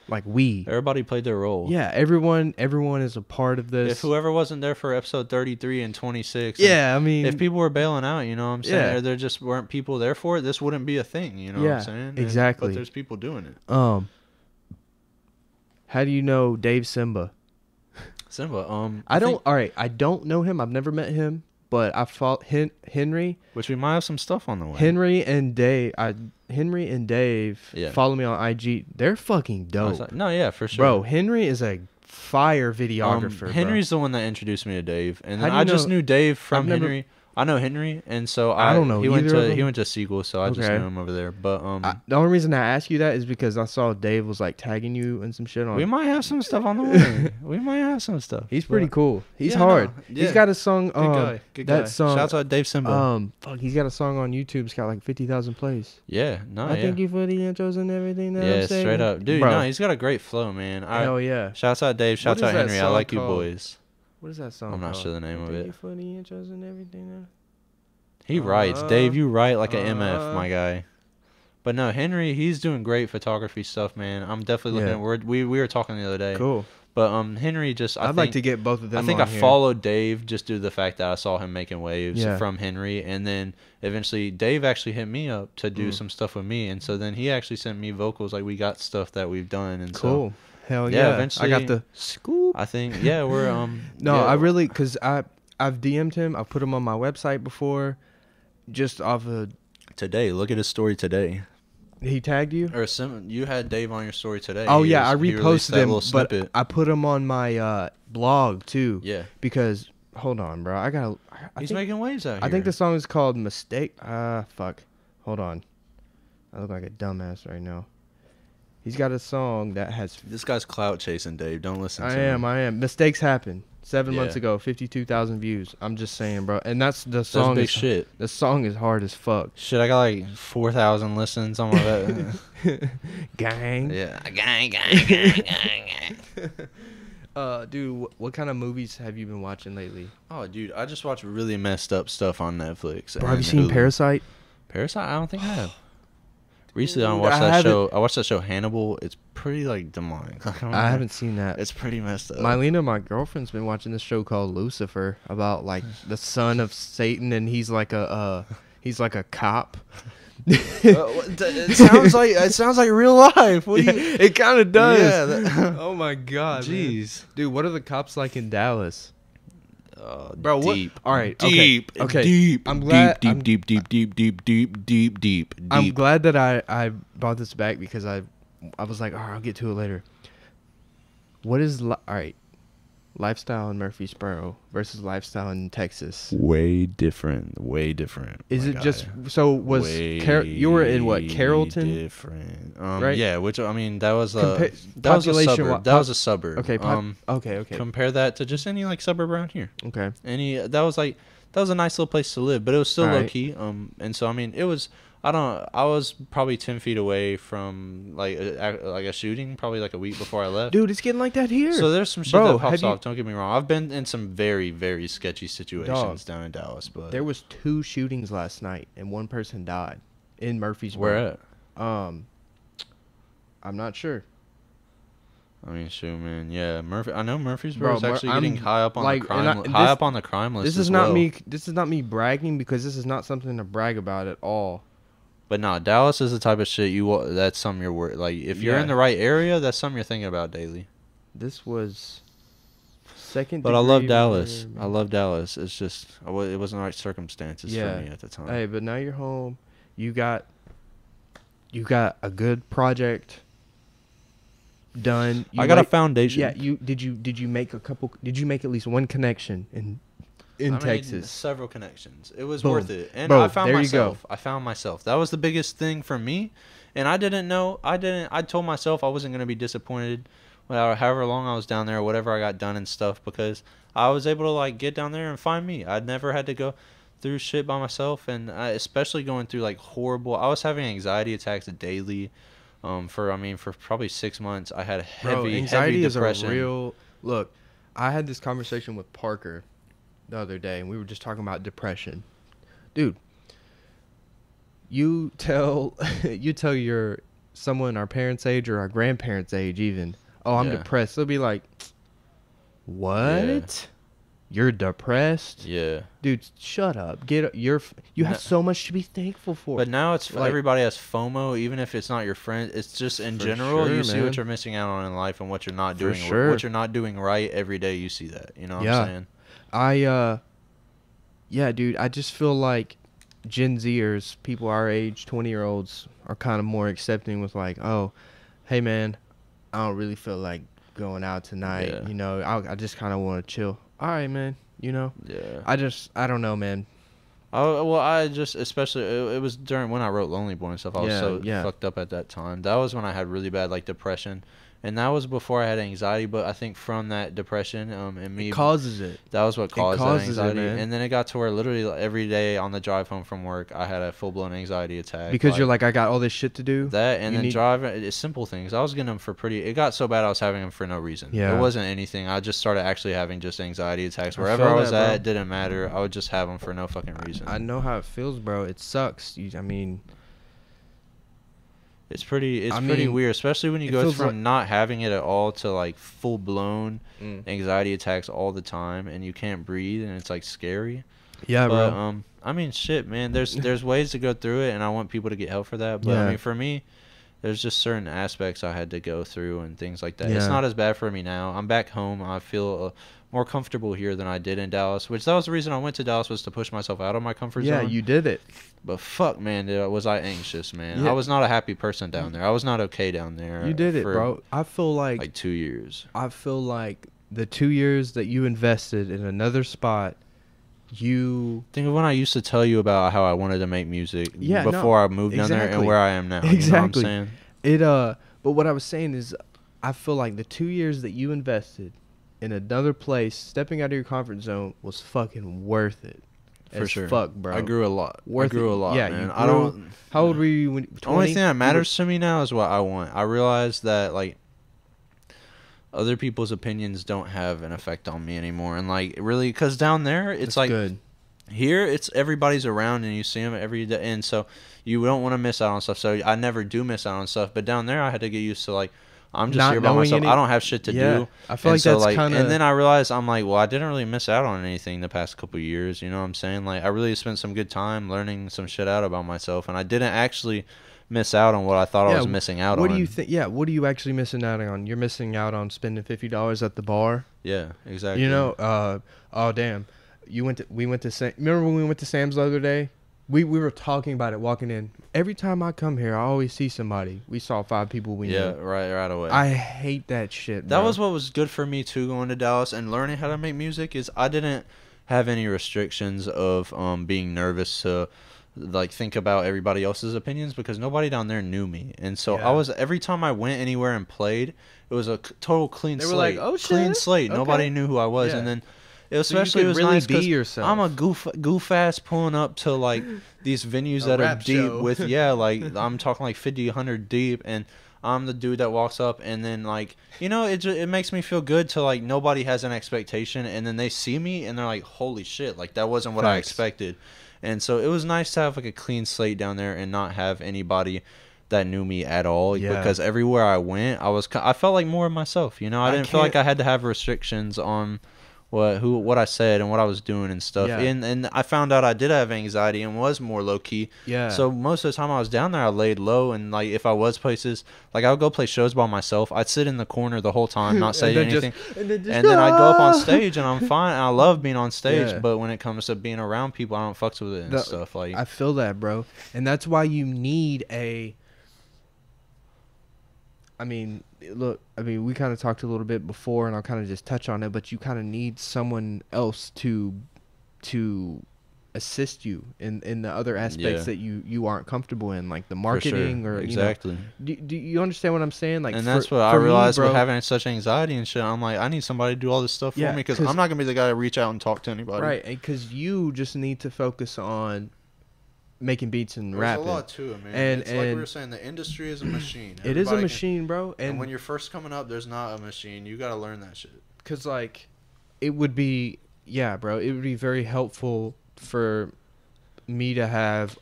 Like Everybody played their role. yeah, everyone is a part of this. If whoever wasn't there for episode 33 and 26, yeah, I mean, if people were bailing out, you know what I'm saying, Yeah. or there just weren't people there for it, this wouldn't be a thing, you know what Yeah, I'm saying? exactly. But there's people doing it. how do you know Dave Simba? Simba, I don't know him. I've never met him, but I fought Henry. which we might have some stuff on the way. Henry and Dave Yeah. follow me on IG. They're fucking dope. No, yeah, for sure. Bro, Henry is a fire videographer. bro. Henry's the one that introduced me to Dave, and How then do you I just know- knew Dave from I've never- Henry I know Henry, and so I don't know He went either of to them. Sequel, so I just Okay. knew him over there. But The only reason I ask you that is because I saw Dave was like tagging you and some shit on. we might have some stuff on the way. We might have some stuff. He's pretty But- cool. He's Yeah, hard. no, He's yeah. got a song. Good guy. Good that guy. song. Shouts out Dave Simba. Fuck, he's got a song on YouTube. It's got like 50,000 plays. Yeah. No. I yeah. thank you for the intros and everything. That Yeah. I'm saying. Straight up, dude. Bro. No, he's got a great flow, man. Hell yeah. Shouts out Dave. Shouts What out is that Henry. I song like you called? boys. What is that song? I'm not called? sure the name of Thank it. you for the intros and everything. He writes. Dave, you write like an uh, MF, my guy. But no, Henry, he's doing great photography stuff, man. I'm definitely looking Yeah. at. We were talking the other day. Cool. But Henry just. I'd like to get both of them. I think on I here. followed Dave just due to the fact that I saw him making waves Yeah. from Henry, and then eventually Dave actually hit me up to do Mm. some stuff with me, and so then he actually sent me vocals. Like we got stuff that we've done, and Cool. Hell Yeah, yeah. eventually- I got the scoop. so I think we're No, yeah. I really because I've DM'd him. I've put him on my website before, just off of. today. Look at his story today. He tagged you. Or you had Dave on your story today. Oh He yeah, I he released reposted that him, little but snippet. I put him on my blog too. Yeah, Because hold on, bro, I gotta. I he's think, making waves out here. I think the song is called "Mistake." Fuck. Hold on. I look like a dumbass right now. He's got a song that has. This guy's clout chasing, Dave. Don't listen to I him. am. Mistakes happen. 7 months Yeah. ago, 52,000 views. I'm just saying, bro. And that's the That's song. big Is, shit. the song is hard as fuck. Shit, I got like 4,000 listens on my Gang. Yeah. Dude, what kind of movies have you been watching lately? Oh, dude, I just watch really messed up stuff on Netflix. Bro, have you and seen Hulu. Parasite? Parasite? I don't think I have. Recently, I Dude, watched I that haven't- show. I watched that show Hannibal. It's pretty like demonic. I haven't seen that. It's pretty messed up. Mylena, my girlfriend's been watching this show called Lucifer about like the son of Satan, and he's like a cop. it sounds like real life. What do you? It kind of does. Yeah, that- oh my god, man. Jeez, Dude, what are the cops like in Dallas? Bro, Bro, what? deep. All right, Deep, okay. deep. I'm glad. Deep, I'm, deep, deep, deep, deep, deep, deep, deep, I'm deep. glad that I brought this back because I was like, all right, I'll get to it later. What is all right? Lifestyle in Murfreesboro versus lifestyle in Texas. Way different. Way different. Is my it guy. just so? Was you were in what, Carrollton? Different. Right? Yeah. Which I mean, that was a Compa- population suburb. That was a suburb. Okay. Okay. Compare that to just any like suburb around here. Okay. That was a nice little place to live, but it was still All low right. key. And so I mean, it was. I was probably 10 feet away from like a shooting, probably like a week before I left. Dude, it's getting like that here. So there's some shit Bro, that pops have you- off. Don't get me wrong. I've been in some very, very sketchy situations Dog. down in Dallas, but There was 2 shootings last night and 1 person died in Murfreesboro. where at? I'm not sure. I mean, shoot, man. Yeah, I know Murfreesboro is Bro, actually I'm, getting high up on like, the crime, and high this- up on the crime list. This as is not well. me. This is not me bragging because this is not something to brag about at all. But no, Dallas is the type of shit that's something you're worried. Like if you're Yeah. in the right area, that's something you're thinking about daily. This was second. But I love degree Dallas. murder, I man. love Dallas. It's just it wasn't the right circumstances Yeah. for me at the time. Hey, but now you're home. You got a good project done. You I got a like- foundation. Yeah, did you make at least one connection in I made Texas? several connections. It was Boom. worth it, and Bro, I found there you go. myself. I found myself. That was the biggest thing for me, and I didn't know. I told myself I wasn't gonna be disappointed, however long I was down there, or whatever I got done and stuff, because I was able to like get down there and find me. I'd never had to go through shit by myself, and especially going through like horrible. I was having anxiety attacks daily. For probably 6 months, I had Bro, heavy anxiety is depression. a real look. I had this conversation with Parker the other day, and we were just talking about depression. Dude, you tell your someone our parents' age or our grandparents' age even, oh, I'm Yeah. depressed. They'll be like, what? You're depressed? Yeah. Dude, shut up. You have No. so much to be thankful for. But now it's Like- everybody has FOMO, even if it's not your friend. It's just in For general, sure, you see man. what you're missing out on in life and what you're not For doing. sure. What you're not doing right every day, you see that. You know what Yeah. I'm saying? Yeah, dude, I just feel like Gen Zers, people our age, 20-year-olds, are kind of more accepting with like, oh, hey, man, I don't really feel like going out tonight. Yeah. You know, I just kind of want to chill. All right, man, you know. Yeah. I don't know, man. Oh well, I just especially it was during when I wrote Lonely Boy and stuff. I was so Yeah. fucked up at that time. That was when I had really bad like depression, and that was before I had anxiety. But I think from that depression, and me It causes it. that was what caused that causes it, anxiety. man. And then it got to where literally like, every day on the drive home from work, I had a full blown anxiety attack. Because you're like, I got all this shit to do. that, and you then need- driving. It's simple things. I was getting them for pretty. It got so bad I was having them for no reason. Yeah. It wasn't anything. I just started actually having just anxiety attacks I wherever feel I was that, bro. at. It didn't matter. I would just have them for no fucking reason. I know how it feels, bro. It sucks. I mean, It's pretty. It's I pretty mean, weird, especially when you it go feels from like- not having it at all to like full blown Mm. anxiety attacks all the time, and you can't breathe, and it's like scary. yeah, But bro. I mean, shit, man. There's ways to go through it, and I want people to get help for that. But Yeah. I mean, for me, there's just certain aspects I had to go through and things like that. It's Yeah. not as bad for me now. I'm back home. I feel more comfortable here than I did in Dallas. Which that was the reason I went to Dallas, was to push myself out of my comfort Yeah, zone. you did it. But fuck, man, was I anxious, man. Yeah. I was not a happy person down there. I was not okay down there. You did it, for, bro. I feel Like 2 years. I feel like the 2 years that you invested in another spot, you Think of when I used to tell you about how I wanted to make music Yeah, no, before I moved down there and exactly. where I am now. Exactly. You know what I'm saying? it but what I was saying is I feel like the 2 years that you invested in another place, stepping out of your comfort zone, was fucking worth it. For As sure. fuck, bro. I grew a lot. Worth I grew it. a lot, Yeah, man. you I grew- don't. How old were you when 20? Only thing that You were- matters to me now is what I want. I realize that like other people's opinions don't have an effect on me anymore, and like really, because down there it's That's like good. here it's everybody's around and you see them every day, and so you don't want to miss out on stuff. So I never do miss out on stuff. But down there I had to get used to like I'm just Not here by knowing myself. any- I don't have shit to Yeah, do. I feel And like so, that's kind of. And then I realized I'm like, well, I didn't really miss out on anything the past couple of years. You know what I'm saying? Like I really spent some good time learning some shit out about myself, and I didn't actually miss out on what I thought I was missing out what on. do you think? Yeah, what are you actually missing out on? You're missing out on spending $50 at the bar. Yeah, exactly. You know, oh damn, we went to remember when we went to Sam's the other day? We were talking about it walking in. Every time I come here, I always see somebody. We saw 5 people we Yeah, knew. right away. I hate that shit. That bro. was what was good for me too, going to Dallas and learning how to make music. Is I didn't have any restrictions of being nervous to like think about everybody else's opinions, because nobody down there knew me, and so Yeah. I was every time I went anywhere and played, it was a total clean They were slate. like, "Oh, shit, clean slate. okay." Nobody knew who I was, Yeah. and then So you especially could it was really nice be 'cause yourself. I'm a goof ass pulling up to like these venues A that are rap deep show. with like I'm talking like 50, 100 deep, and I'm the dude that walks up, and then like it makes me feel good to like nobody has an expectation, and then they see me and they're like, holy shit, like that wasn't what I Facts. expected. And so it was nice to have like a clean slate down there and not have anybody that knew me at all, Yeah. because everywhere I went I felt like more of myself. I I didn't feel like can't- I had to have restrictions on what I said and what I was doing and stuff. Yeah. And I found out I did have anxiety and was more low key. Yeah. So most of the time I was down there, I laid low, and like if I was places, like I would go play shows by myself. I'd sit in the corner the whole time, not say And then just- anything, and then I'd go up on stage and I'm fine. And I love being on stage, Yeah. but when it comes to being around people, I don't fucks with it and The- stuff. Like I feel that, bro. And that's why you need we kind of talked a little bit before, and I'll kind of just touch on it, but you kind of need someone else to assist you in the other aspects Yeah. that you aren't comfortable in, like the for sure. marketing or exactly. do you understand what I'm saying? Like, And that's for- what I for me, realized bro, with having such anxiety and shit. I'm like, I need somebody to do all this stuff Yeah, for me, because 'cause- I'm not gonna be the guy to reach out and talk to anybody. right, because you just need to focus on making beats and There's rapping. a lot to it, man. And- It's like we and- were saying, the industry is a machine. It is a Everybody can- machine, bro, And and when you're first coming up, there's not a machine. You gotta learn that shit. because like it would be bro, it would be very helpful for me to have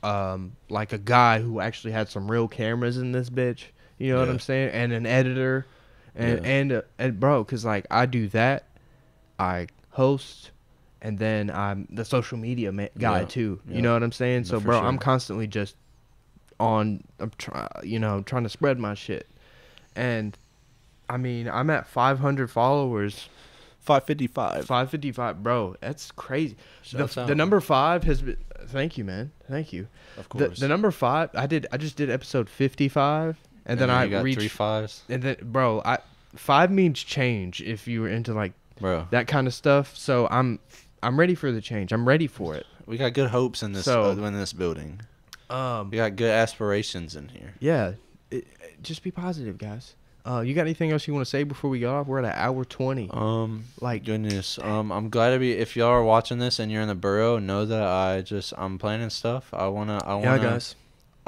like a guy who actually had some real cameras in this bitch, you know what Yeah. I'm saying, and an editor and Yeah. and bro, because like I do that, I host, and then I'm the social media guy Yeah. too, Yeah. you know what I'm saying? No, So for bro, sure. I'm constantly just on trying to spread my shit. And I mean, I'm at 500 followers. 555. 555, bro. That's crazy. Shouts The out. number 5 has been. Thank you, man. Thank you. Of The course. number 5. I just did episode 55, and then I you got reached. 3 5s, And then, bro, 5 means change if you were into like bro. that kind of stuff. So I'm ready for the change. I'm ready for it. We got good hopes in this in this building. We got good aspirations in here. Yeah, just be positive, guys. You got anything else you want to say before we go off? We're at an hour 20. Like goodness. I'm glad to be. If y'all are watching this and you're in the borough, know that I'm planning stuff. I wanna. Guys.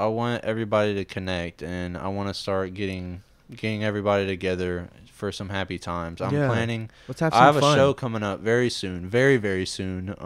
I want everybody to connect, and I want to start getting everybody together for some happy times. I'm planning. Let's have some I have fun. a show coming up very soon, very very soon.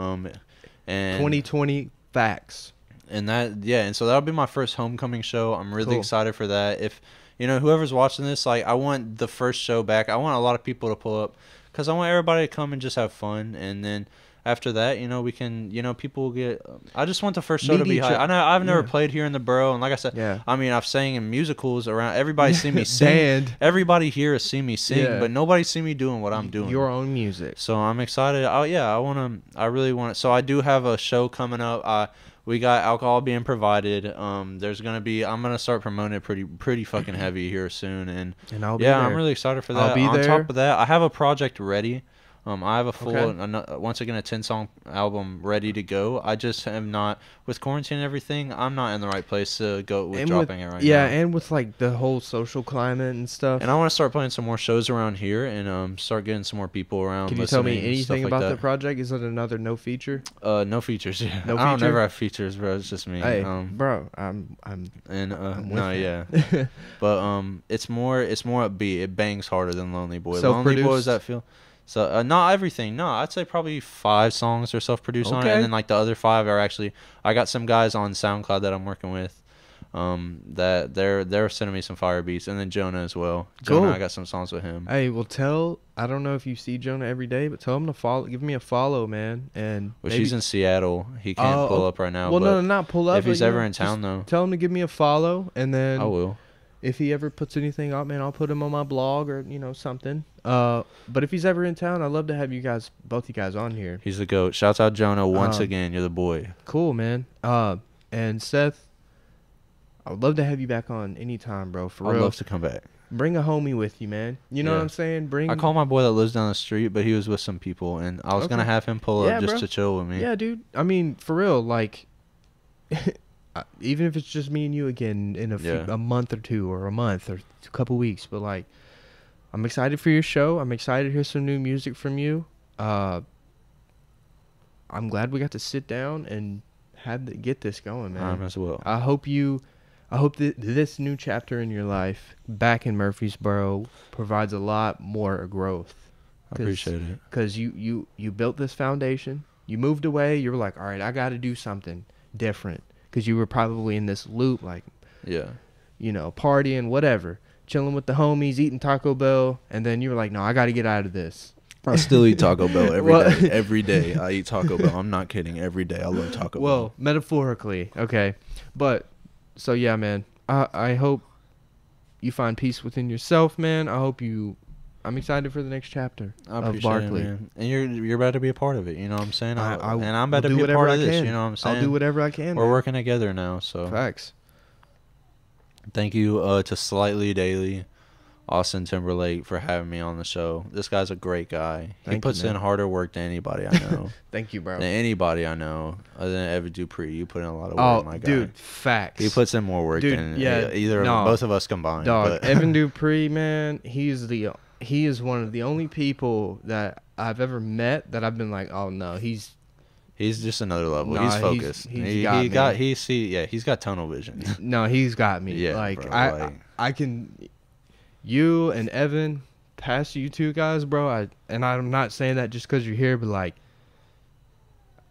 And 2020 facts. And and so that'll be my first homecoming show. I'm really excited for that. If whoever's watching this, like, I want the first show back. I want a lot of people to pull up because I want everybody to come and just have fun. And then after that, we can, people will get. I just want the first show to be high. I know I've never played here in the borough, and like I said, I mean, I've sang in musicals around. Everybody see me sing. Everybody here has seen me sing, but nobody see me doing what I'm doing. Your own music. So I'm excited. I really want to. So I do have a show coming up. We got alcohol being provided. There's gonna be. I'm gonna start promoting it pretty fucking heavy here soon, and I'll be there. I'm really excited for that. I'll be On there. top of that, I have a project ready. I have a full, once again, a 10-song album ready to go. I just am not, with quarantine and everything, I'm not in the right place to go with dropping it right now. Yeah, and with, like, the whole social climate and stuff. And I want to start playing some more shows around here and start getting some more people around. Can you tell me anything like about the project? Is it another no feature? No features, yeah. No I don't feature? never have features, bro. It's just me. Hey, bro, I'm no, yeah. But it's more upbeat. It bangs harder than Lonely Boy. Self-produced? Lonely Boy, does that feel? So not everything. No, I'd say probably 5 songs are self-produced on it, and then like the other 5 are actually. I got some guys on SoundCloud that I'm working with. That they're sending me some fire beats, and then Jonah as well. Jonah, I got some songs with him. Hey, well, I don't know if you see Jonah every day, but tell him to follow. Give me a follow, man. And she's in Seattle. He can't pull up right now. Well, but no, not pull up. If he's ever in town, though, tell him to give me a follow, and then I will. If he ever puts anything up, man, I'll put him on my blog or something. But if he's ever in town, I'd love to have both you guys on here. He's the GOAT. Shouts out Jonah once again. You're the boy. Cool, man. And Seth, I would love to have you back on anytime, bro. For real. I'd love to come back. Bring a homie with you, man. You know what I'm saying? I call my boy that lives down the street, but he was with some people, and I was gonna have him pull up just to chill with me. Yeah, dude. I mean, for real, like. Even if it's just me and you again in a month or two or a month or a couple weeks, but like, I'm excited for your show. I'm excited to hear some new music from you. I'm glad we got to sit down and get this going, man. As well. I hope that this new chapter in your life back in Murfreesboro provides a lot more growth. I appreciate it. Because you built this foundation. You moved away. You were like, all right, I got to do something different. Because you were probably in this loop, like, partying, whatever, chilling with the homies, eating Taco Bell, and then you were like, no, I got to get out of this. I still eat Taco Bell every day. Every day I eat Taco Bell. I'm not kidding. Every day I love Taco Bell. Well, metaphorically, okay. But, so yeah, man, I hope you find peace within yourself, man. I'm excited for the next chapter of Barkley. Man. And you're about to be a part of it, you know what I'm saying? And I'm about will to do be a part of whatever I this, can. you know what I'm saying? I'll do whatever I can. We're working together now, so. Facts. Thank you to Slightly Daily, Austin Timberlake, for having me on the show. This guy's a great guy. He puts in harder work than anybody I know. Thank you, bro. Than anybody I know, other than Evan Dupree. You put in a lot of work, my guy. Dude, facts. He puts in more work than both of us combined. Dog, Evan Dupree, man, he is one of the only people that I've ever met that I've been like, oh no, he's just another level. He's focused. He's got tunnel vision. No, he's got me. Yeah, like, bro, I can. You and Evan, past you two guys, bro. I'm not saying that just because you're here, but like,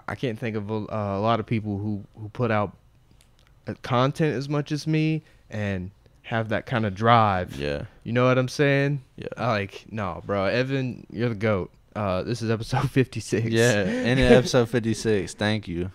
I can't think of a lot of people who put out content as much as me and have that kind of drive. Yeah. You know what I'm saying? Yeah. Like, no, bro. Evan, you're the GOAT. This is episode 56. Yeah, and episode 56. Thank you.